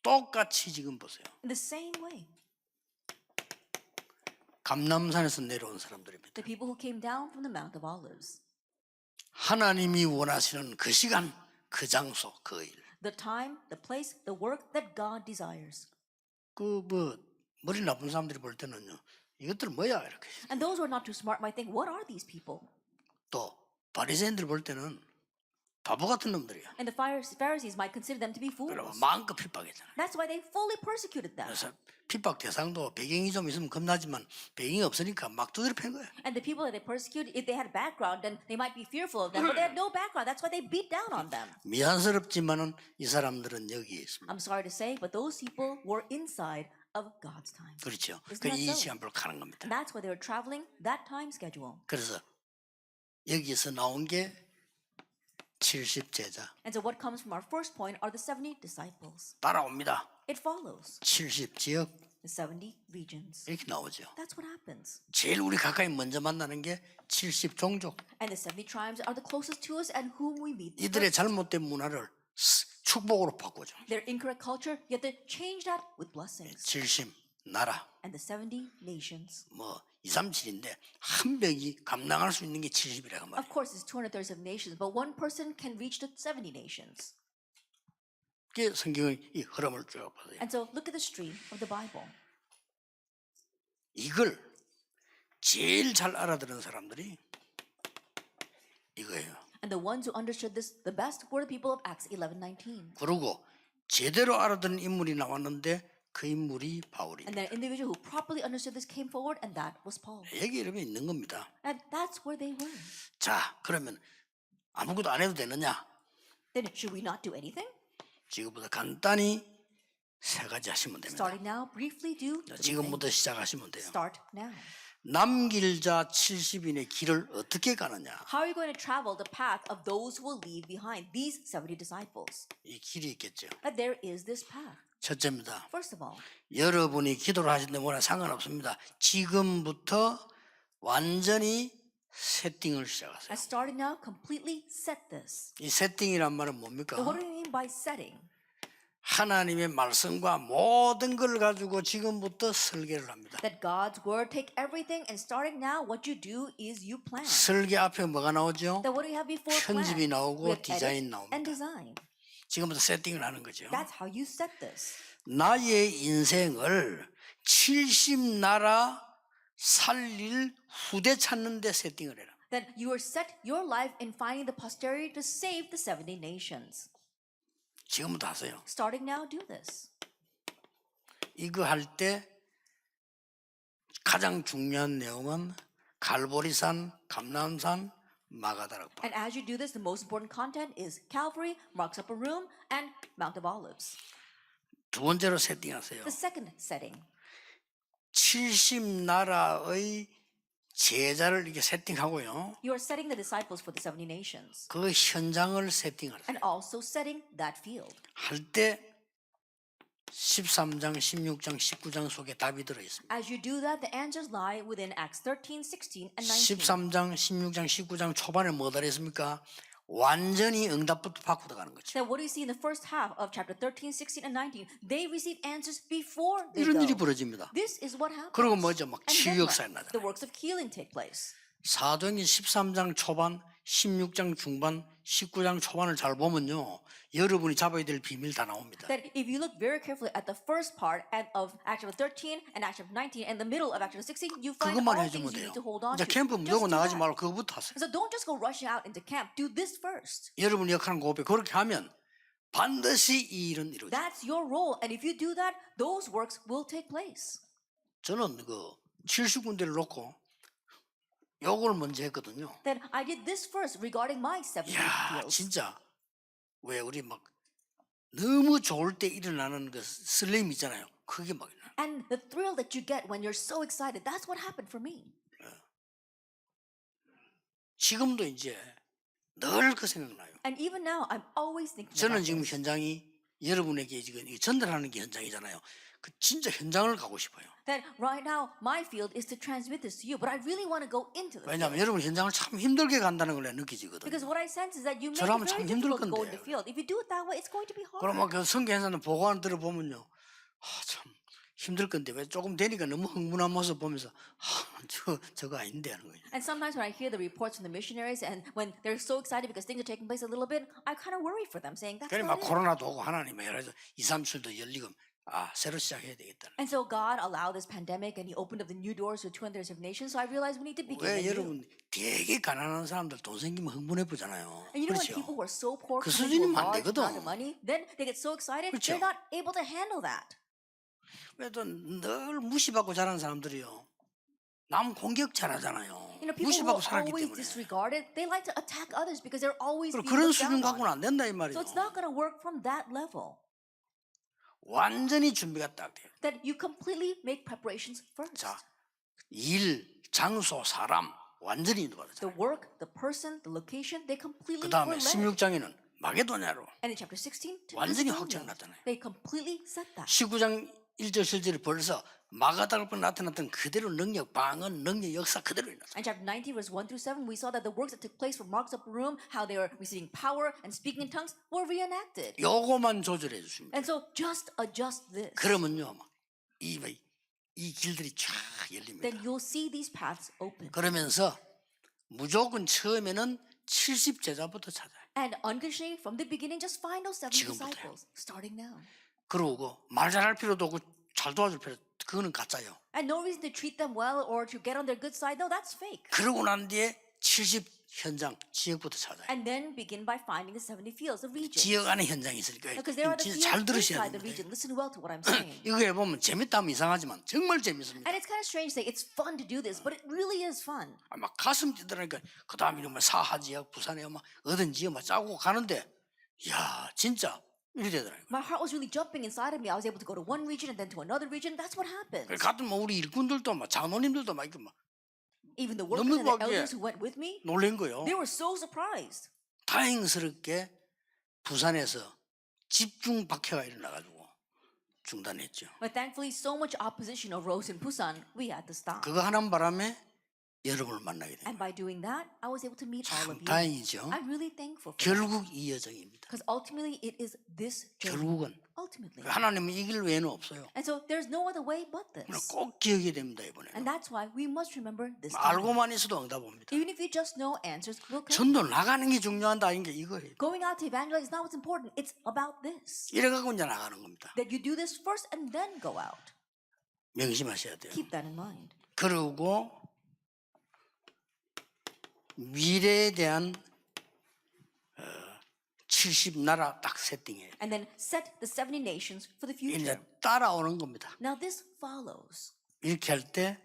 똑같이 지금 보세요. In the same way, 감람산에서 내려온 사람들입니다. the people who came down from the Mount of Olives, 하나님이 원하시는 그 시간, 그 장소, 그 일. the time, the place, the work that God desires. 그 뭐 머리 나쁜 사람들이 볼 때는요. 이것들 뭐야 이렇게. And those who are not too smart might think, what are these people? 또 바리새인들 볼 때는 바보 같은 놈들이야. And the Pharisees might consider them to be fools. 그러면 마음껏 핍박했잖아요. That's why they fully persecuted them. 그래서 핍박 대상도 배경이 좀 있으면 겁나지만 배경이 없으니까 막 두드려 팬 거예요. And the people that they persecuted, if they had a background, then they might be fearful of them. But they had no background. That's why they beat down on them. 미안스럽지만은 이 사람들은 여기에 있습니다. I'm sorry to say, but those people were inside of God's time. 그렇죠. Isn't 그 that 이 so? 시간표로 가는 겁니다. And that's why they were traveling that time schedule. 그래서 여기서 나온 게 70제자 And so what comes from our first point are the 70 disciples. 따라옵니다. It follows. 70지역 the 70 legions. 이렇게 나오죠. That's what happens. 제일 우리 가까이 먼저 만나는 게 70 종족. And the 70 tribes are the closest to us and whom we meet. 이들의 first. 잘못된 문화를 축복으로 바꾸죠. Their incorrect culture, you have to change that with blessings. 70 나라. And the 70 nations. 뭐 237인데 한 명이 감당할 수 있는 게 70이라고 말이에요. Of course, it's 237 nations, but one person can reach the 70 nations. 그게 성경의 이 흐름을 쭉 보세요. And so look at the stream of the Bible. 이걸 제일 잘 알아들은 사람들이 이거예요. And the ones who understood this the best were the people of Acts 11:19. 그리고 제대로 알아듣는 인물이 나왔는데 그 인물이 And 바울입니다. the individual who properly understood this came forward, and that was Paul. 여기 이러면 있는 겁니다. And that's where they were. 자, 그러면 아무것도 안 해도 되느냐? Then should we not do anything? 지금부터 간단히 세 가지 하시면 됩니다. Starting now, briefly do. 자, three 지금부터 things. 시작하시면 돼요. Start now. 남길 자 70인의 길을 어떻게 가느냐? How are you going to travel the path of those who will leave behind these 70 disciples? 이 길이 있겠죠. That there is this path. 첫째입니다. First of all, 여러분이 기도를 하시는데 뭐나 상관없습니다. 지금부터 완전히 세팅을 시작하세요. and starting now, completely set this. 이 세팅이란 말은 뭡니까? So what do you mean by setting? 하나님의 말씀과 모든 걸 가지고 지금부터 설계를 합니다. That God's word take everything, and starting now, what you do is you plan. 설계 앞에 뭐가 나오죠? Then what do you have before 편집이 plan? 나오고 We have 디자인 edit 나옵니다. and design. 지금부터 세팅을 하는 거죠. That's how you set this. 나의 인생을 70나라 살릴 후대 찾는 데 세팅을 해라. Then you are set your life in finding the posterity to save the 70 nations. 지금부터 하세요. Starting now, do this. 이거 할 때 가장 중요한 내용은 갈보리산, 감람산, 마가다라고 봐요. And as you do this, the most important content is Calvary, Mark's Upper Room, and Mount of Olives. 두 번째로 세팅하세요. The second setting. 70나라의 제자를 이렇게 세팅하고요. You are setting the disciples for the 70 nations. 그 현장을 세팅하세요. And also setting that field. 할 때 13장, 16장, 19장 속에 답이 들어 있습니다. As you do that, the answers lie within Acts 13, 16, and 19. 13장, 16장, 19장 초반에 뭐다 했습니까? 완전히 응답부터 바꾸다 가는 거죠. Then what do you see in the first half of chapter 13, 16, and 19? They receive answers before they 이런 일이 go. 벌어집니다. This is what happens. 그리고 뭐죠? 막 And then 치유 what? 역사에 The 나잖아요. works of healing take place. 사도행전 13장 초반, 16장 중반, 19장 초반을 잘 보면요. 여러분이 잡아야 될 비밀 다 나옵니다. That if you look very carefully at the first part of Acts chapter 13 and Acts chapter 19 and the middle of Acts chapter 16, you find 그것만 all 해주면 things you 돼요. need to hold on 이제 to. 캠프 Just 무조건 do 나가지 that. 말고 그거부터 하세요. So don't just go rushing out into camp. Do this first. 여러분이 역할은 그거에 그렇게 하면 반드시 이 일은 이루어져요. That's your role. And if you do that, those works will take place. 저는 그 70군데를 놓고 요걸 먼저 했거든요. Then I did this first regarding my 70 이야, fields. 진짜 왜 우리 막 너무 좋을 때 일어나는 그 설렘 있잖아요. 그게 막 일어나요. And the thrill that you get when you're so excited, that's what happened for me. 지금도 이제 늘 그 생각나요. And even now, I'm always thinking 저는 about 지금 this. 현장이 여러분에게 지금 이 전달하는 게 현장이잖아요. 그 진짜 현장을 가고 싶어요. That right now, my field is to transmit this to you, but I really want to go into the 왜냐하면 field. 여러분 현장을 참 힘들게 간다는 걸 내가 느끼거든요. Because what I sense is that you make 저라면 it very 참 힘들 difficult to go into 건데. the field. If you do it that way, it's going to be hard. 그러면 그 성경에서는 보고한 들어보면요. 참 힘들 건데 왜 조금 되니까 너무 흥분한 모습 보면서 저거 아닌데 하는 거예요. And sometimes when I hear the reports from the missionaries and when they're so excited because things are taking place a little bit, I kind of worry for them, saying that's 그래 막 not it. 코로나도 오고 하나님의 여러 2, 3주도 열리고 새로 시작해야 되겠다. And so God allowed this pandemic and He opened up the new doors to 237 nations. So I realized we need to begin 왜 anew. 여러분 되게 가난한 사람들 돈 생기면 흥분해 보잖아요. And you know when 그렇죠? people who are so poor 그 come into a 수준이면 안 large 되거든. amount of money, then they get so excited 그렇죠? they're not able to handle that. 왜또 늘 무시받고 자란 사람들이요. 남 공격 잘하잖아요. You know, people who 무시받고 are 살았기 always 때문에. disregarded, they like to attack others because they're always 그리고 being 그런 looked 수준 down 갖고는 on. 안 된다 이 말이에요. So it's not going to work from that level. 완전히 준비가 딱 돼요. That you completely make preparations first. 자, 일, 장소, 사람 완전히 The 받았잖아요. work, the person, the location, they 그 completely 다음에 were led. 16장에는 마게도냐로 And in chapter 16, to 완전히 Macedonia, 확정났잖아요. they completely set that. 19장 1절 7절이 벌써 마가다락방에 나타났던 그대로 능력, 방언, 능력, 역사 그대로 일어났어요. And chapter 19, verse 1 through 7, we saw that the works that took place from Mark's upper room, how they were receiving power and speaking in tongues, were reenacted. 요거만 조절해 주십니다. And so just adjust this. 그러면요, 이 길들이 쫙 열립니다. Then you'll see these paths open. 그러면서 무조건 처음에는 70제자부터 찾아요. And unconditionally, from the beginning, just find those 70 지금부터요. disciples, starting now. 그러고 말 잘할 필요도 없고 잘 도와줄 필요, 그거는 가짜요. And no reason to treat them well or to get on their good side. No, that's fake. 그러고 난 뒤에 70 현장 지역부터 찾아요. And then begin by finding the 70 fields, the regions. 지역 안에 현장이 있으니까 Because there are the 진짜 잘 fields 들으셔야 inside the 됩니다. region. Listen well to what I'm saying. 이거 해보면 재밌다 하면 이상하지만 정말 재밌습니다. And it's kind of strange to say it's fun to do this, but it really is fun. 막 가슴 뛰더라니까 그 다음에 뭐 사하 지역, 부산에 막 어떤 지역 막 짜고 가는데 야 진짜 이래 되더라고요. My heart was really jumping inside of me. I was able to go to one region and then to another region. That's what happens. 같은 뭐 우리 일꾼들도 막 장로님들도 막 이렇게 막 Even the workers 너무 and the 막 elders who went with me, 놀란 거요. they were so surprised. 다행스럽게 부산에서 집중 박해가 일어나가지고 중단했죠. But thankfully, so much opposition arose in Busan, we had to stop. 그거 하는 바람에 여러분을 만나게 된 And by doing that, I was able to meet all 참 of you. 다행이죠. I'm really thankful for that. 결국 이 여정입니다. Because ultimately, it is this journey. 결국은 Ultimately. 하나님은 이 길 외에는 없어요. And so there's no other way but 그러나 this. 꼭 기억해야 됩니다 이번에. And that's why we must remember this. time. 알고만 있어도 응답 옵니다. Even if you just know answers will come. 전도 나가는 게 중요한다 아닌 게 이거예요. Going out to evangelize is not what's important. It's about this. 이래가고 이제 나가는 겁니다. That you do this first and then go out. 명심하셔야 돼요. Keep that in mind. 그리고 미래에 대한 70나라 딱 세팅해요. And then set the 70 nations for the 이제 future. 따라오는 겁니다. Now this follows. 이렇게 할 때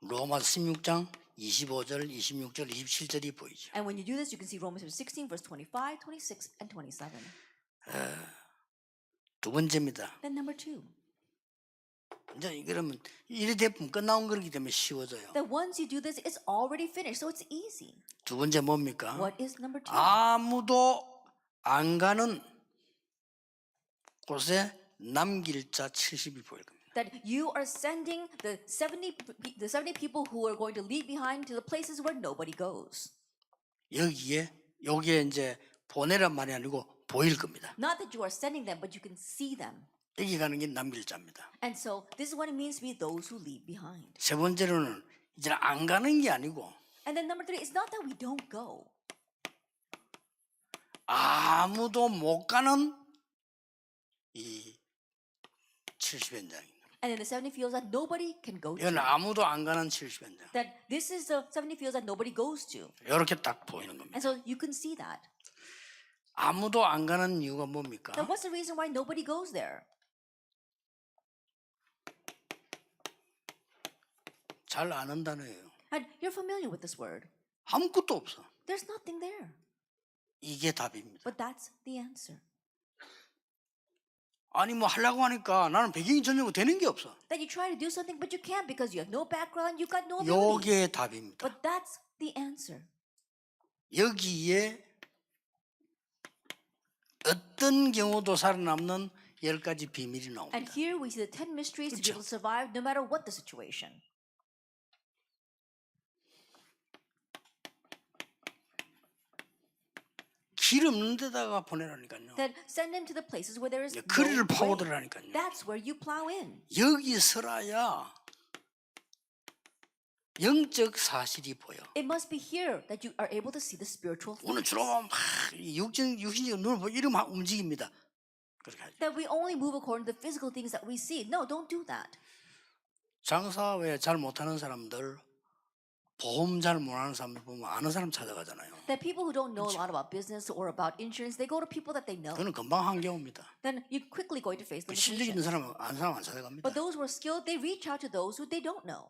로마서 16장 25절, 26절, 27절이 보이죠. And when you do this, you can see Romans 16, verse 25, 26, and 27. 두 번째입니다. Then number 2. 이제 그러면 이래 대품 끝나온 거기 때문에 쉬워져요. That once you do this, it's already finished, so it's easy. 두 번째 뭡니까? What is number 2? 아무도 안 가는 곳에 남길 자 70이 보일 겁니다. That you are sending the 70 people who are going to leave behind to the places where nobody goes. 여기에 이제 보내란 말이 아니고 보일 겁니다. Not that you are sending them, but you can see them. 여기 가는 게 남길 자입니다. And so this is what it means to be those who leave behind. 세 번째로는 이제 안 가는 게 아니고 And then number 3, it's not that we don't go. 아무도 못 가는 이 70현장입니다. And then the 70 fields that nobody can go 이건 to. 아무도 안 가는 70현장. That this is the 70 fields that nobody goes to. 이렇게 딱 보이는 겁니다. And so you can see that. 아무도 안 가는 이유가 뭡니까? Now what's the reason why nobody goes there? 잘 아는 단어예요. And you're familiar with this word. 아무것도 없어. There's nothing there. 이게 답입니다. But that's the answer. 아니 뭐 하려고 하니까 나는 배경이 전혀 되는 게 없어. That you try to do something but you can't because you have no background, you've got no ability. 요게 답입니다. But that's the answer. 여기에 어떤 경우도 살아남는 10가지 비밀이 And 나옵니다. here we see the 10 mysteries to be able to survive no matter what the situation. 길 없는 데다가 보내라니까요. That send them to the places where there is no 거리를 way. 파고들라니까요. That's where you plow in. 여기 서라야 영적 사실이 보여. It must be here that you are able to see the spiritual 오늘 things. 주로 막 육신적 눈을 보고 이러면 움직입니다. 그렇게 하죠. That we only move according to the physical things that we see. No, don't do that. 장사 왜 잘 못하는 사람들, 보험 잘 못하는 사람들 보면 아는 사람 찾아가잖아요. That people who don't know a lot about business or about insurance, they go to people that they know. 그는 금방 한겨웁니다. Then you're quickly going to face 실력 있는 limitations. 사람은 아는 사람 안 찾아갑니다. But those who are skilled, they reach out to those who they don't know.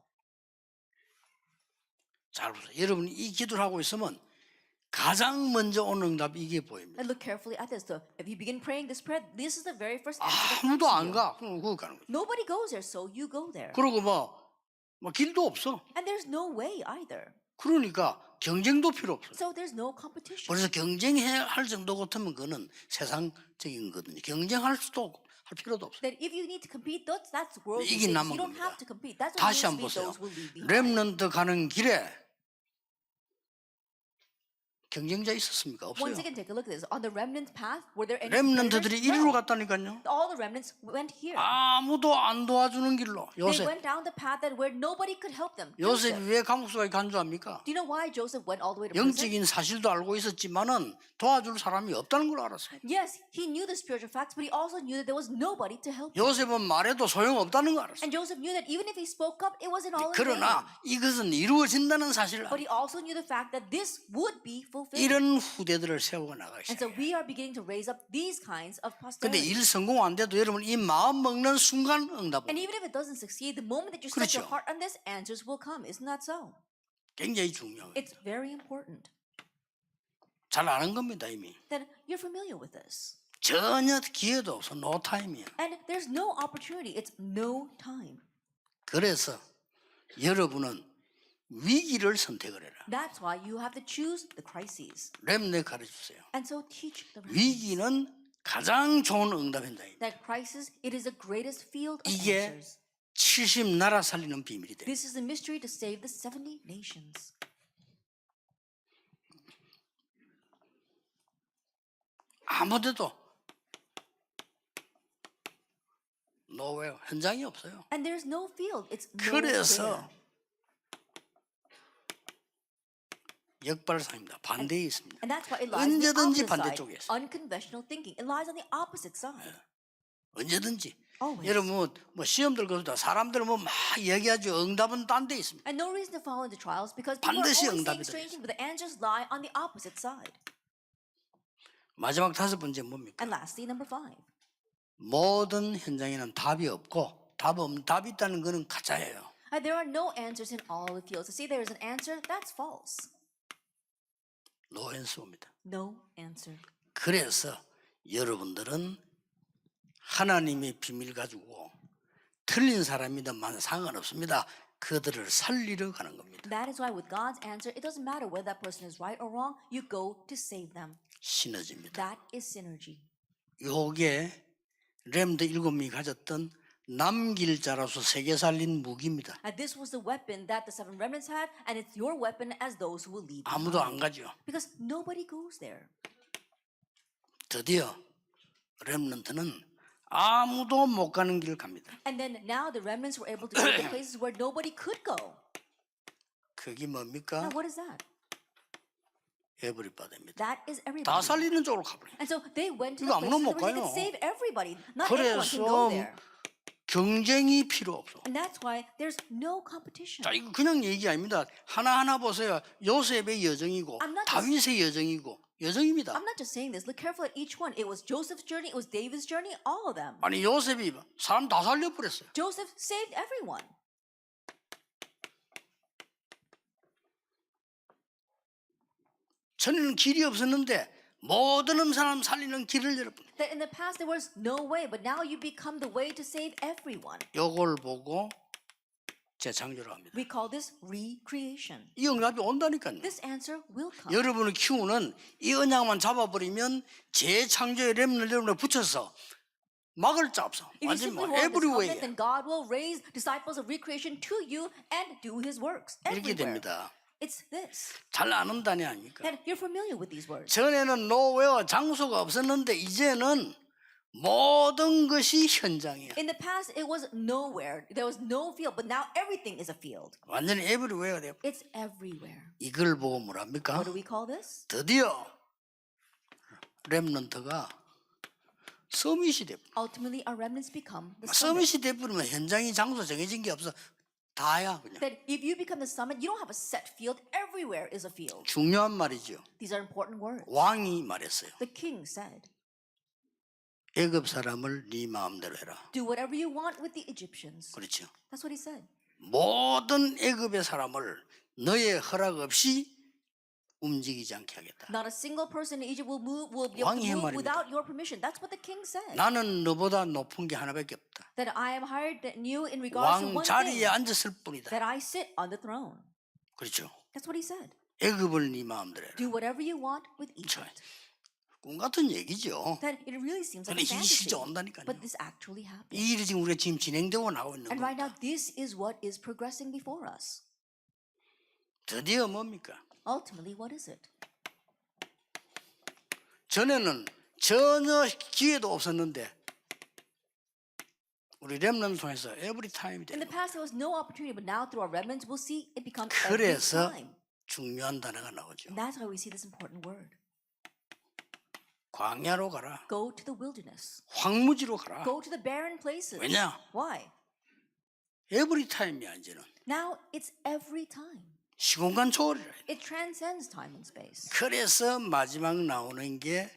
잘 보세요. 여러분 이 기도를 하고 있으면 가장 먼저 오는 응답이 이게 보입니다. And look carefully at this. So if you begin praying this prayer, this is the very first answer that comes 아무도 to 안 you. 가. 그럼 그거 가는 거예요. Nobody goes there, so you go there. 그리고 뭐 길도 없어. And there's no way either. 그러니까 경쟁도 필요 없어요. So there's no competition. 그래서 경쟁해야 할 정도 같으면 그거는 세상적인 거거든요. 경쟁할 수도 없고 할 필요도 없어요. That if you need to compete, that's worldly 이게 things. 남은 You don't 겁니다. have to compete. That's what 다시 means 한번 to be 보세요. those who leave behind. 렘넌트 가는 길에 경쟁자 있었습니까? Once 없어요. again, take a look at this. On the remnant path, were there any 렘넌트들이 competitors? 이리로 No. 갔다니까요. All the remnants went here. 아무도 안 도와주는 길로. They 요셉. went down the path that where nobody could help them. 요셉이 Joseph. 왜 감옥소에 간주합니까? Do you know why Joseph went all the way to prison? 영적인 사실도 알고 있었지만은 도와줄 사람이 없다는 걸 알았어요. Yes, he knew the spiritual facts, but he also knew that there was nobody to help him. 요셉은 말해도 소용없다는 걸 알았어요. And Joseph knew that even if he spoke up, it wasn't all in vain. 그러나 이것은 이루어진다는 사실을 But he also knew the fact that this would be fulfilled. 이런 후대들을 세워 나가기 And so 시작해요. we are beginning to raise up these kinds of 근데 posterity. 일 성공 안 돼도 여러분 이 마음 먹는 순간 응답. And even if it doesn't succeed, the moment that you set your 그렇죠. heart on this, answers will come. Isn't that so? 굉장히 중요해요. It's very important 잘 아는 겁니다 이미. that you're familiar with this. 전혀 기회도 없어. 노 타임이에요. And there's no opportunity. It's no time. 그래서 여러분은 위기를 선택을 해라. That's why you have to choose the crises. 렘네 가르쳐주세요. And so teach the remnants. 위기는 가장 좋은 응답 현장이에요. That crisis, it is the greatest field of 이게 answers. 70나라 살리는 비밀이 돼요. This is the mystery to save the 70 nations. 아무데도 노웨어 현장이 없어요. And there's no field. It's no 그래서 there. 역발상입니다. 반대에 있습니다. And that's why it lies on the 언제든지 opposite 반대쪽에 side. 있어요. Unconventional thinking. It lies on the opposite side. 언제든지. Always. 여러분 뭐 시험들 거다 사람들 뭐 막 얘기하죠. 응답은 딴 데 있습니다. And no reason to fall into trials because people are 반드시 always saying 응답이 strange 들어있어요. things, but the answers lie on the opposite side. 마지막 다섯 번째 뭡니까? And lastly, number 5. 모든 현장에는 답이 없고 답이 있다는 것은 가짜예요. There are no answers in all the fields. To say there is an answer, that's false. 노앤스입니다. No answer. 그래서 여러분들은 하나님의 비밀 가지고 틀린 사람이든만 상관없습니다. 그들을 살리러 가는 겁니다. That is why with God's answer, it doesn't matter whether that person is right or wrong. You go to save them. 시너지입니다. That is synergy. 요게 렘드 7명이 가졌던 남길 자로서 세계 살린 무기입니다. And this was the weapon that the 7 remnants had, and it's your weapon as those who will leave 아무도 안 behind. 가죠. Because nobody goes there. 드디어 렘넌트는 아무도 못 가는 길을 갑니다. And then now the remnants were able to go to places where nobody could go. 그게 뭡니까? Now what is that? 에브리바디입니다. That is 다 everybody. 살리는 쪽으로 가버려요. And so they went to 이거 the 아무나 places 못 where they 가요. could save everybody. Not everyone can go 그래서 there. 경쟁이 필요 없어. And that's why there's no competition. 자, 이거 그냥 얘기 아닙니다. 하나하나 보세요. 요셉의 여정이고 I'm not 다윗의 여정이고 여정입니다. I'm not just saying this. Look carefully at each one. It was Joseph's journey. It was David's journey. All of them. 아니 요셉이 사람 다 살려버렸어요. Joseph saved everyone. 전에는 길이 없었는데 모든 사람 살리는 길을 열어버려. That in the past there was no way, but now you become the way to save everyone. 요걸 보고 재창조를 합니다. We call this recreation. 이 응답이 온다니까요. This answer will come. 여러분을 키우는 이 언약만 잡아버리면 재창조의 렘넌트 여러분에 붙여서 막을 자 없어. If you 완전 simply 뭐 hold this 에브리웨이 covenant, then God will raise disciples of recreation to you and do His works 이렇게 everywhere. 됩니다. It's this. 잘 아는다니 아닙니까? That you're familiar with these words. 전에는 노웨어 장소가 없었는데 이제는 모든 것이 현장이야. In the past, it was nowhere. There was no field, but now everything is a field. 완전히 에브리웨어가 돼요. It's everywhere. 이걸 보고 뭐랍니까? What do we call this? 드디어 렘넌트가 서밋이 돼버려. Ultimately, our remnants become the summit. 서밋이 돼버리면 현장이 장소 정해진 게 없어. 다야 그냥. That if you become the summit, you don't have a set field. Everywhere is a field. 중요한 말이죠. These are important words. 왕이 말했어요. The king said, 애굽 사람을 네 마음대로 해라. do whatever you want with the Egyptians. 그렇죠. That's what he said. 모든 애굽의 사람을 너의 허락 없이 움직이지 않게 하겠다. Not a single person in Egypt will be able 왕의 to move 말입니다. without your permission. That's what the king said. 나는 너보다 높은 게 하나밖에 없다. That I am higher than you in regards to 왕 one 자리에 thing. 앉았을 뿐이다. That I sit on the throne. 그렇죠. That's what he said. 애굽을 네 마음대로 해라. Do whatever you want with Egypt. 꿈 같은 얘기죠. That it really seems like 근데 a 이게 fantasy. 실제 온다니까요. But this actually happened. 이 일이 지금 우리가 지금 진행되고 나오고 있는 And right now, 겁니다. this is what is progressing before us. 드디어 뭡니까? Ultimately, what is it? 전에는 전혀 기회도 없었는데 우리 렘넌트 통해서 every time이 In the 되는 거예요. past, there was no opportunity, but now through our remnants, we'll see it become every 그래서 time. 중요한 단어가 나오죠. And that's why we see this important word. 광야로 가라. Go to the wilderness. 황무지로 가라. Go to the barren places. 왜냐? Why? every time이야 이제는. Now it's every time. 시공간 초월이라. It transcends time and space. 그래서 마지막 나오는 게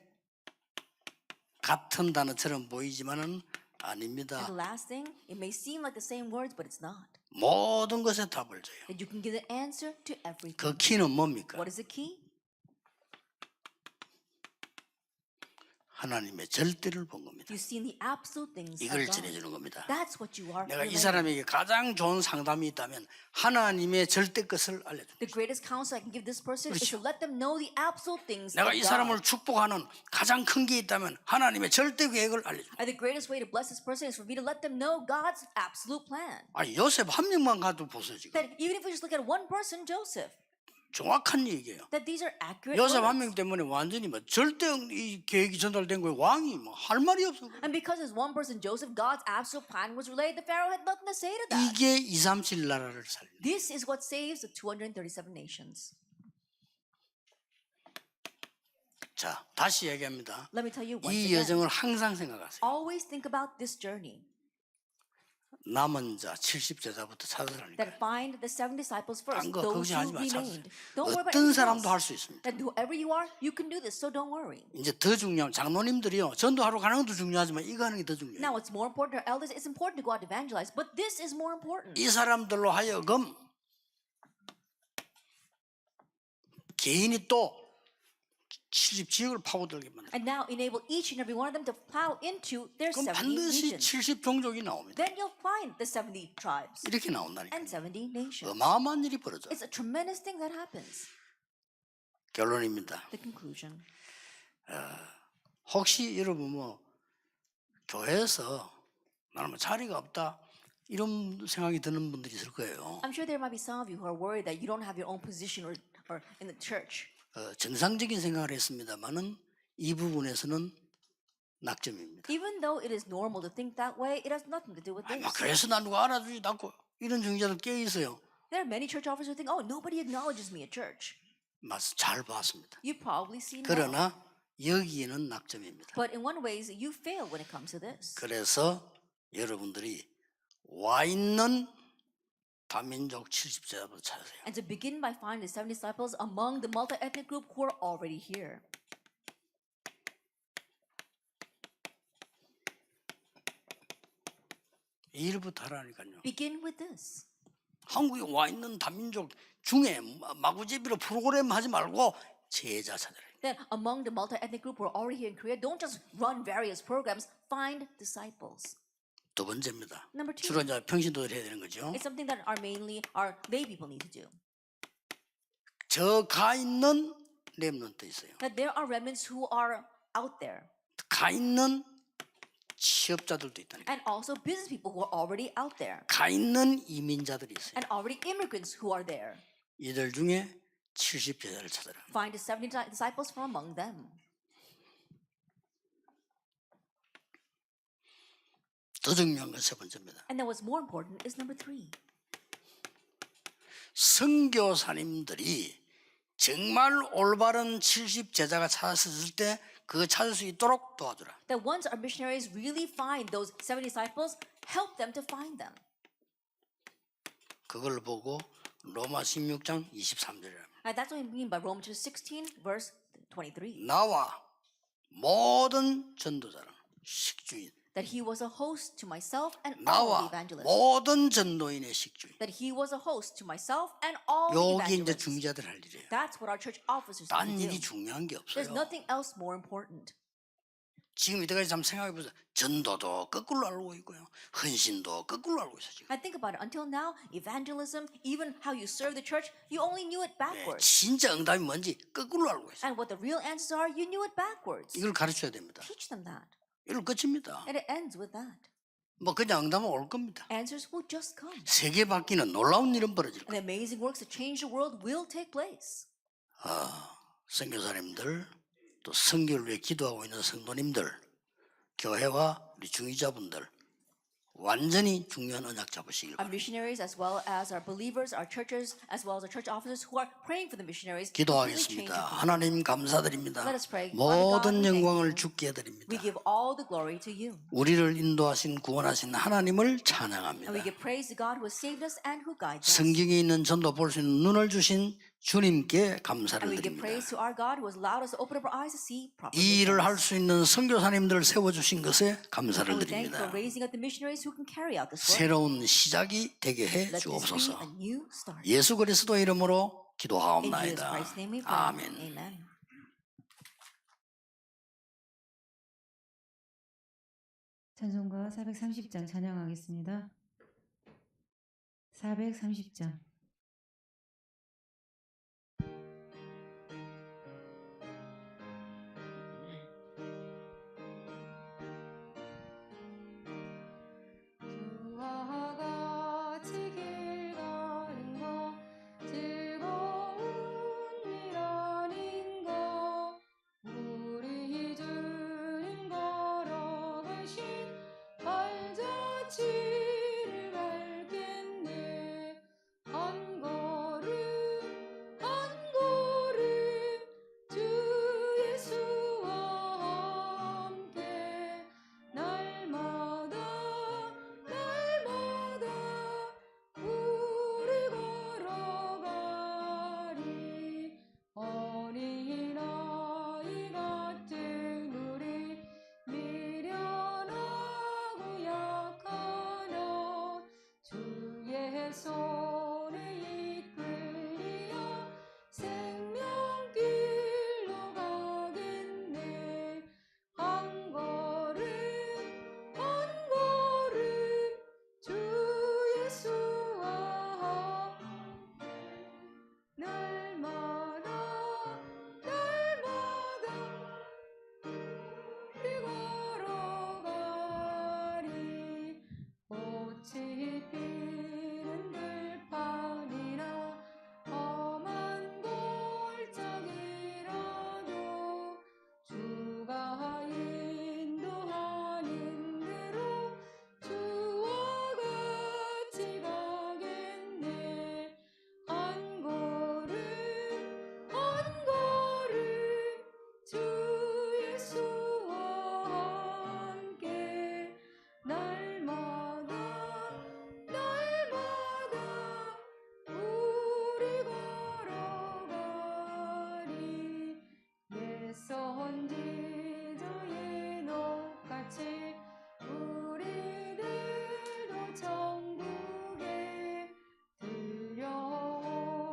같은 단어처럼 보이지만은 아닙니다. And the last thing, it may seem like the same words, but it's not. 모든 것에 답을 줘요. That you can give the answer to everything. 그 키는 뭡니까? What is the key? 하나님의 절대를 본 겁니다. You've seen the absolute things of 이걸 God. 전해주는 겁니다. That's what you are. 내가 이 relaying. 사람에게 가장 좋은 상담이 있다면 하나님의 절대 것을 알려줍니다. The greatest counsel I can give this person is to let them know the absolute things 내가 of 이 God. 사람을 축복하는 가장 큰 게 있다면 하나님의 절대 계획을 알려줍니다. And the greatest way to bless this person is for me to let them know God's absolute plan. 요셉 한 명만 가도 보세요 지금. That even if we just look at one person, Joseph, 정확한 얘기예요. that these are accurate 요셉 한 명 words. 때문에 완전히 뭐 절대 이 계획이 전달된 거예요. 왕이 뭐 할 말이 없어. And because there's one person, Joseph, God's absolute plan was relayed. The Pharaoh had nothing to say to that. 이게 237 나라를 살려. This is what saves the 237 nations. 자, 다시 얘기합니다. Let me tell you once 이 again. 여정을 항상 생각하세요. Always think about this journey. 남은 자 70제자부터 찾으라니까. That find the 7 disciples first. 딴 거 Those 걱정하지 who 마. remained. Don't worry about 어떤 anything 사람도 할 else. 수 있습니다. That whoever you are, you can do this. So don't worry. 이제 더 중요한 장로님들이요. 전도하러 가는 것도 중요하지만 이거 하는 게 더 중요해요. Now, what's more important to our elders? It's important to go out to evangelize, but this is more important. 이 사람들로 하여금 개인이 또 70지역을 파고들게 만들어요. And now enable each and every one of them to plow into their 그럼 70 반드시 regions. 70종족이 나옵니다. Then you'll find the 70 tribes 이렇게 나온다니까. and 70 nations. 어마어마한 일이 벌어져요. It's a tremendous thing that happens. 결론입니다. The conclusion. 혹시 여러분 뭐 교회에서 나는 뭐 자리가 없다 이런 생각이 드는 분들이 있을 거예요. I'm sure there might be some of you who are worried that you don't have your own position or in the church. 정상적인 생각을 했습니다만은 이 부분에서는 낙점입니다. Even though it is normal to think that way, it has nothing to do with 아니, this. 막 교회에서 나 누가 알아주지 않고 이런 중자들 꽤 있어요. There are many church officers who think, oh, nobody acknowledges me at church. 맞아, 잘 봤습니다. You probably see no. 그러나 여기에는 낙점입니다. But in one ways, you fail when it comes to this. 그래서 여러분들이 와 있는 다민족 70제자부터 찾으세요. And to begin by finding the 7 disciples among the multi-ethnic group who are already here. 이 일부터 하라니까요. Begin with this. 한국에 와 있는 다민족 중에 마구제비로 프로그램 하지 말고 제자 찾으라. Then among the multi-ethnic group who are already here in Korea, don't just run various programs, find disciples. 두 번째입니다. Number 2. 주로 이제 평신도들 해야 되는 거죠. It's something that our lay people need to do. 저 가 있는 렘넌트 있어요. That there are remnants who are out there. 가 있는 취업자들도 있다니까. And also business people who are already out there. 가 있는 이민자들이 있어요. And already immigrants who are there. 이들 중에 70제자를 찾아라. Find the 70 disciples from among them. 더 중요한 건 세 번째입니다. And then what's more important is number 3. 선교사님들이 정말 올바른 70제자가 찾았을 때 그거 찾을 수 있도록 도와주라. That once our missionaries really find those 70 disciples, help them to find them. 그걸 보고 로마 16장 23절이랍니다. And that's what we mean by Romans 16, verse 23. 나와 모든 전도자는 식주인, That he was a host to myself and all 나와 the evangelists. 모든 전도인의 식주인. That he was a host to myself and all the 여기 이제 evangelists. 중재자들 할 일이에요. That's what our church officers 딴 need to 일이 do. 중요한 게 There's 없어요. nothing else more important. 지금 이때까지 한번 생각해 보세요. 전도도 거꾸로 알고 있고요. 헌신도 거꾸로 알고 있어요. 지금. I think about it. Until now, evangelism, even how you serve the church, you only knew it 네, backwards. 진짜 응답이 뭔지 거꾸로 알고 있어요. And what the real answers are, you knew it backwards. 이걸 가르쳐야 됩니다. Teach them that. 이걸 끝입니다. And it ends with that. 뭐 그냥 응답은 올 겁니다. Answers will just come. 세계 바뀌는 놀라운 일은 벌어질 And 겁니다. amazing works to change the world will take place. 선교사님들 또 선교를 위해 기도하고 있는 성도님들, 교회와 우리 중위자분들 완전히 중요한 언약 잡으시길 Our 바랍니다. missionaries, as well as our believers, our churches, as well as our church officers who are praying for the missionaries, completely change 기도하겠습니다. the world. 하나님 감사드립니다. Let us pray. Father God, 모든 we thank 영광을 you. 주께 드립니다. We give all the glory to you. 우리를 인도하신 구원하신 하나님을 And we 찬양합니다. give praise to God who has saved us and who guides us. 성경에 있는 전도 볼 수 있는 눈을 주신 주님께 감사를 And we give 드립니다. praise to our God who has allowed us to open up our eyes to see properly. 이 일을 할 수 있는 선교사님들을 세워주신 것에 감사를 And we thank you 드립니다. for raising up the missionaries who can carry out this work. 새로운 시작이 되게 해 Let this be 주옵소서. a new start. 예수 그리스도 이름으로 In Jesus 기도하옵나이다. Christ's name we pray. 아멘. Amen. 찬송가 430장 찬양하겠습니다. 430장. 주와 같이 길 가는 거 즐거운 일 아닌가. 우리 주님 걸어가신 발자취를 밟겠네. 한 걸음 한 걸음 주 예수와 함께 날마다 날마다 우리 걸어가리. 어린아이 같은 우리 미련하고 약하나 주의 손에 이끌리어 생명길로 가겠네. 한 걸음 한 걸음 주 예수와 함께 날마다 날마다 우리 걸어가리. 꽃이 피는 들판이나 험한 골짜기라도 주가 인도하는 대로 주와 같이 가겠네. 한 걸음 한 걸음 주 예수와 함께 날마다 날마다 우리 걸어가리. 옛 선지자의 녹같이 우리들도 천국에 들여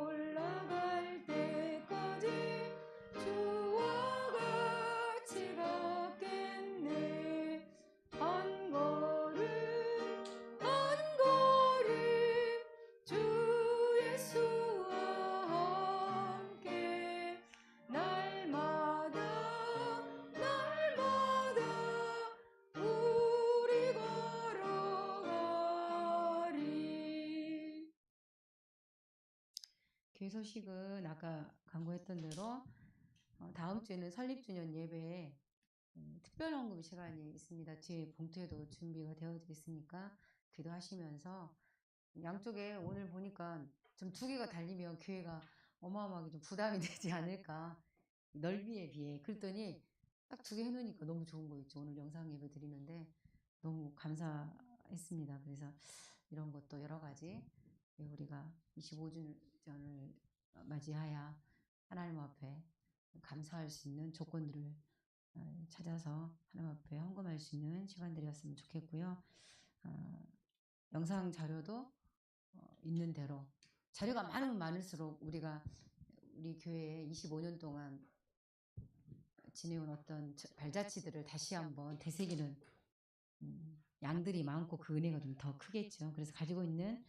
올라갈 때까지 주와 같이 가겠네. 한 걸음 한 걸음 주 예수와 함께 날마다 날마다 우리 걸어가리. 교회 소식은 아까 강구했던 대로 다음 주에는 설립주년 예배에 특별 헌금 시간이 있습니다. 뒤에 봉투에도 준비가 되어져 있으니까 기도하시면서 양쪽에 오늘 보니까 좀 두 개가 달리면 교회가 어마어마하게 좀 부담이 되지 않을까. 넓이에 비해. 그랬더니 딱 두 개 해놓으니까 너무 좋은 거 있죠. 오늘 영상 예배 드리는데 너무 감사했습니다. 그래서 이런 것도 여러 가지 우리가 25주년을 맞이하여 하나님 앞에 감사할 수 있는 조건들을 찾아서 하나님 앞에 헌금할 수 있는 시간들이었으면 좋겠고요. 영상 자료도 있는 대로 자료가 많으면 많을수록 우리가 우리 교회에 25년 동안 지내온 어떤 발자취들을 다시 한번 되새기는 양들이 많고 그 은혜가 좀 더 크겠죠. 그래서 가지고 있는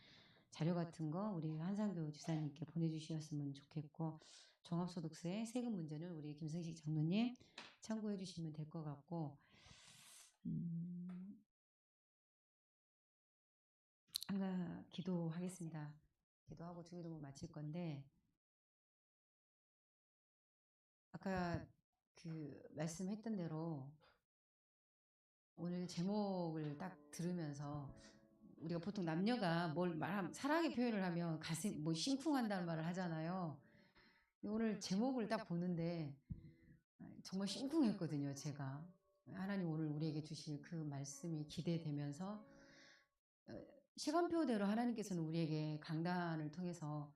자료 같은 거 우리 한상교 지사님께 보내주셨으면 좋겠고, 종합소득세 세금 문제는 우리 김승식 장로님 참고해 주시면 될 것 같고, 한가 기도하겠습니다. 기도하고 주기도문 마칠 건데, 아까 그 말씀했던 대로 오늘 제목을 딱 들으면서, 우리가 보통 남녀가 뭘 말하면 사랑의 표현을 하면 가슴 뭐 심쿵한다는 말을 하잖아요. 오늘 제목을 딱 보는데 정말 심쿵했거든요. 제가 하나님 오늘 우리에게 주실 그 말씀이 기대되면서, 시간표대로 하나님께서는 우리에게 강단을 통해서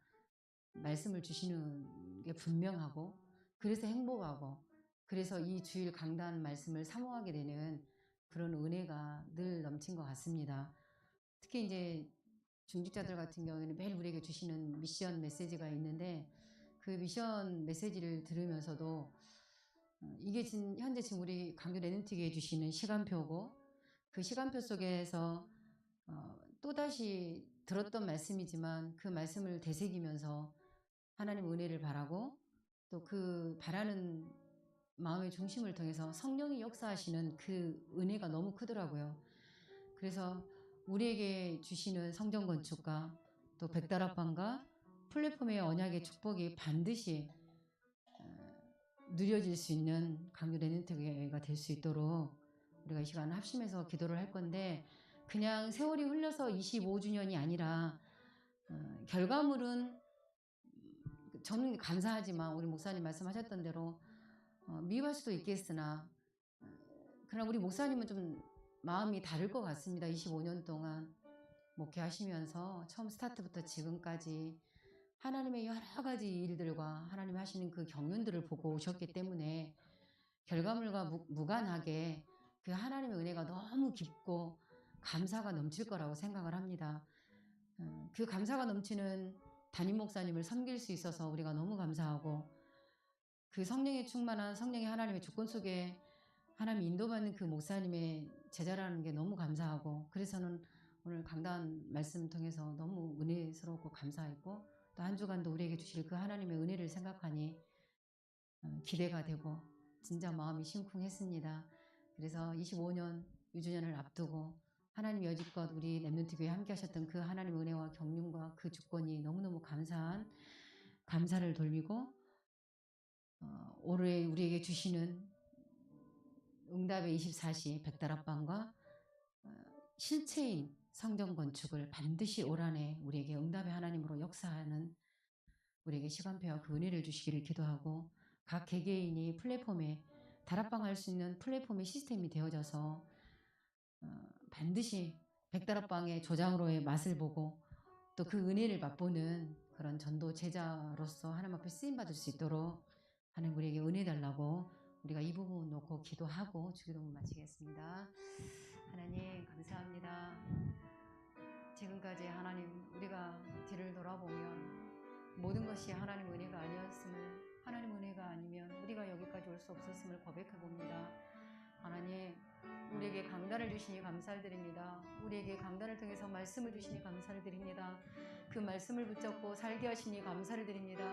말씀을 주시는 게 분명하고, 그래서 행복하고, 그래서 이 주일 강단 말씀을 사모하게 되는 그런 은혜가 늘 넘친 것 같습니다. 특히 이제 중직자들 같은 경우에는 매일 우리에게 주시는 미션 메시지가 있는데, 그 미션 메시지를 들으면서도 이게 현재 지금 우리 광주렘넌트교회에 주시는 시간표고, 그 시간표 속에서 또다시 들었던 말씀이지만 그 말씀을 되새기면서 하나님 은혜를 바라고, 또 그 바라는 마음의 중심을 통해서 성령이 역사하시는 그 은혜가 너무 크더라고요. 그래서 우리에게 주시는 성전 건축과 또 백다락방과 플랫폼의 언약의 축복이 반드시 누려질 수 있는 광주렘넌트교회가 될 수 있도록 우리가 이 시간 합심해서 기도를 할 건데, 그냥 세월이 흘러서 25주년이 아니라 결과물은 저는 감사하지만 우리 목사님 말씀하셨던 대로 미워할 수도 있겠으나, 그러나 우리 목사님은 좀 마음이 다를 것 같습니다. 25년 동안 목회하시면서 처음 스타트부터 지금까지 하나님의 여러 가지 일들과 하나님 하시는 그 경륜들을 보고 오셨기 때문에 결과물과 무관하게 그 하나님의 은혜가 너무 깊고 감사가 넘칠 거라고 생각을 합니다. 그 감사가 넘치는 담임 목사님을 섬길 수 있어서 우리가 너무 감사하고, 그 성령에 충만한 성령의 하나님의 주권 속에 하나님 인도받는 그 목사님의 제자라는 게 너무 감사하고, 그래서는 오늘 강단 말씀 통해서 너무 은혜스럽고 감사했고, 또 한 주간도 우리에게 주실 그 하나님의 은혜를 생각하니 기대가 되고 진짜 마음이 심쿵했습니다. 그래서 25년 유주년을 앞두고 하나님 여지껏 우리 렘넌트교회에 함께 하셨던 그 하나님의 은혜와 경륜과 그 주권이 너무너무 감사한 감사를 돌리고, 올해 우리에게 주시는 응답의 24시 백다락방과 실체인 성전 건축을 반드시 올 한해 우리에게 응답의 하나님으로 역사하는 우리에게 시간표와 그 은혜를 주시기를 기도하고, 각 개개인이 플랫폼에 다락방 할 수 있는 플랫폼의 시스템이 되어져서 반드시 백다락방의 조장으로의 맛을 보고 또 그 은혜를 맛보는 그런 전도 제자로서 하나님 앞에 쓰임받을 수 있도록 하나님 우리에게 은혜 달라고 우리가 이 부분 놓고 기도하고 주기도문 마치겠습니다. 하나님 감사합니다. 지금까지 하나님 우리가 뒤를 돌아보면 모든 것이 하나님 은혜가 아니었음을, 하나님 은혜가 아니면 우리가 여기까지 올 수 없었음을 고백해 봅니다. 하나님 우리에게 강단을 주시니 감사를 드립니다. 우리에게 강단을 통해서 말씀을 주시니 감사를 드립니다. 그 말씀을 붙잡고 살게 하시니 감사를 드립니다.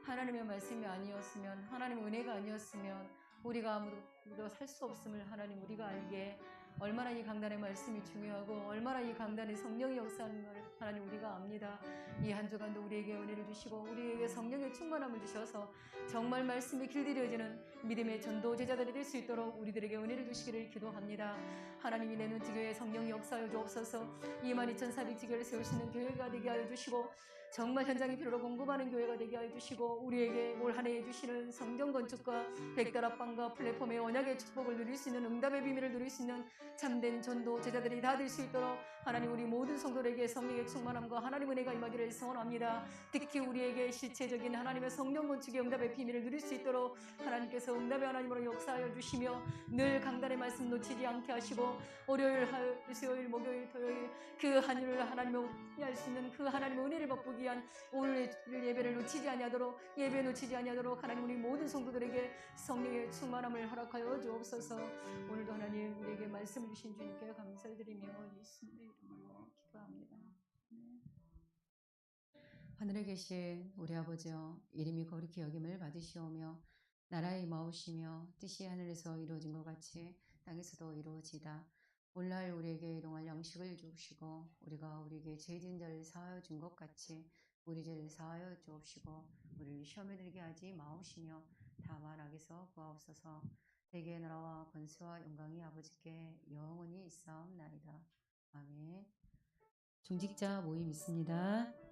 하나님의 말씀이 아니었으면, 하나님의 은혜가 아니었으면 우리가 아무도 살 수 없음을 하나님 우리가 알기에 얼마나 이 강단의 말씀이 중요하고 얼마나 이 강단의 성령이 역사하는 걸 하나님 우리가 압니다. 이 한 주간도 우리에게 은혜를 주시고 우리에게 성령의 충만함을 주셔서 정말 말씀이 길들여지는 믿음의 전도 제자들이 될 수 있도록 우리들에게 은혜를 주시기를 기도합니다. 하나님이 렘넌트교회 성령이 역사하여 주옵소서. 22,400지교를 세울 수 있는 교회가 되게 하여 주시고, 정말 현장의 필요로 공급하는 교회가 되게 하여 주시고, 우리에게 올 한 해 주시는 성전 건축과 백다락방과 플랫폼의 언약의 축복을 누릴 수 있는, 응답의 비밀을 누릴 수 있는 참된 전도 제자들이 다 될 수 있도록 하나님 우리 모든 성도들에게 성령의 충만함과 하나님 은혜가 임하기를 소원합니다. 특히 우리에게 실체적인 하나님의 성령 건축의 응답의 비밀을 누릴 수 있도록 하나님께서 응답의 하나님으로 역사하여 주시며, 늘 강단의 말씀 놓치지 않게 하시고 월요일, 화요일, 수요일, 목요일, 토요일 그 한 일을 하나님을 할 수 있는 그 하나님의 은혜를 맛보게 귀한 오늘 예배를 놓치지 아니하도록 예배 놓치지 아니하도록 하나님 우리 모든 성도들에게 성령의 충만함을 허락하여 주옵소서. 오늘도 하나님 우리에게 말씀을 주신 주님께 감사를 드리며 예수님의 이름으로 기도합니다. 하늘에 계신 우리 아버지여, 이름이 거룩히 여김을 받으시오며 나라의 임하오시며 뜻이 하늘에서 이루어진 것 같이 땅에서도 이루어지이다. 오늘날 우리에게 일용할 양식을 주옵시고 우리가 우리에게 죄진 자를 사하여 준 것 같이 우리 죄를 사하여 주옵시고 우리를 시험에 들게 하지 마옵시며 다만 악에서 구하옵소서. 대개의 나라와 권세와 영광이 아버지께 영원히 있사옵나이다. 아멘. 중직자 모임 있습니다.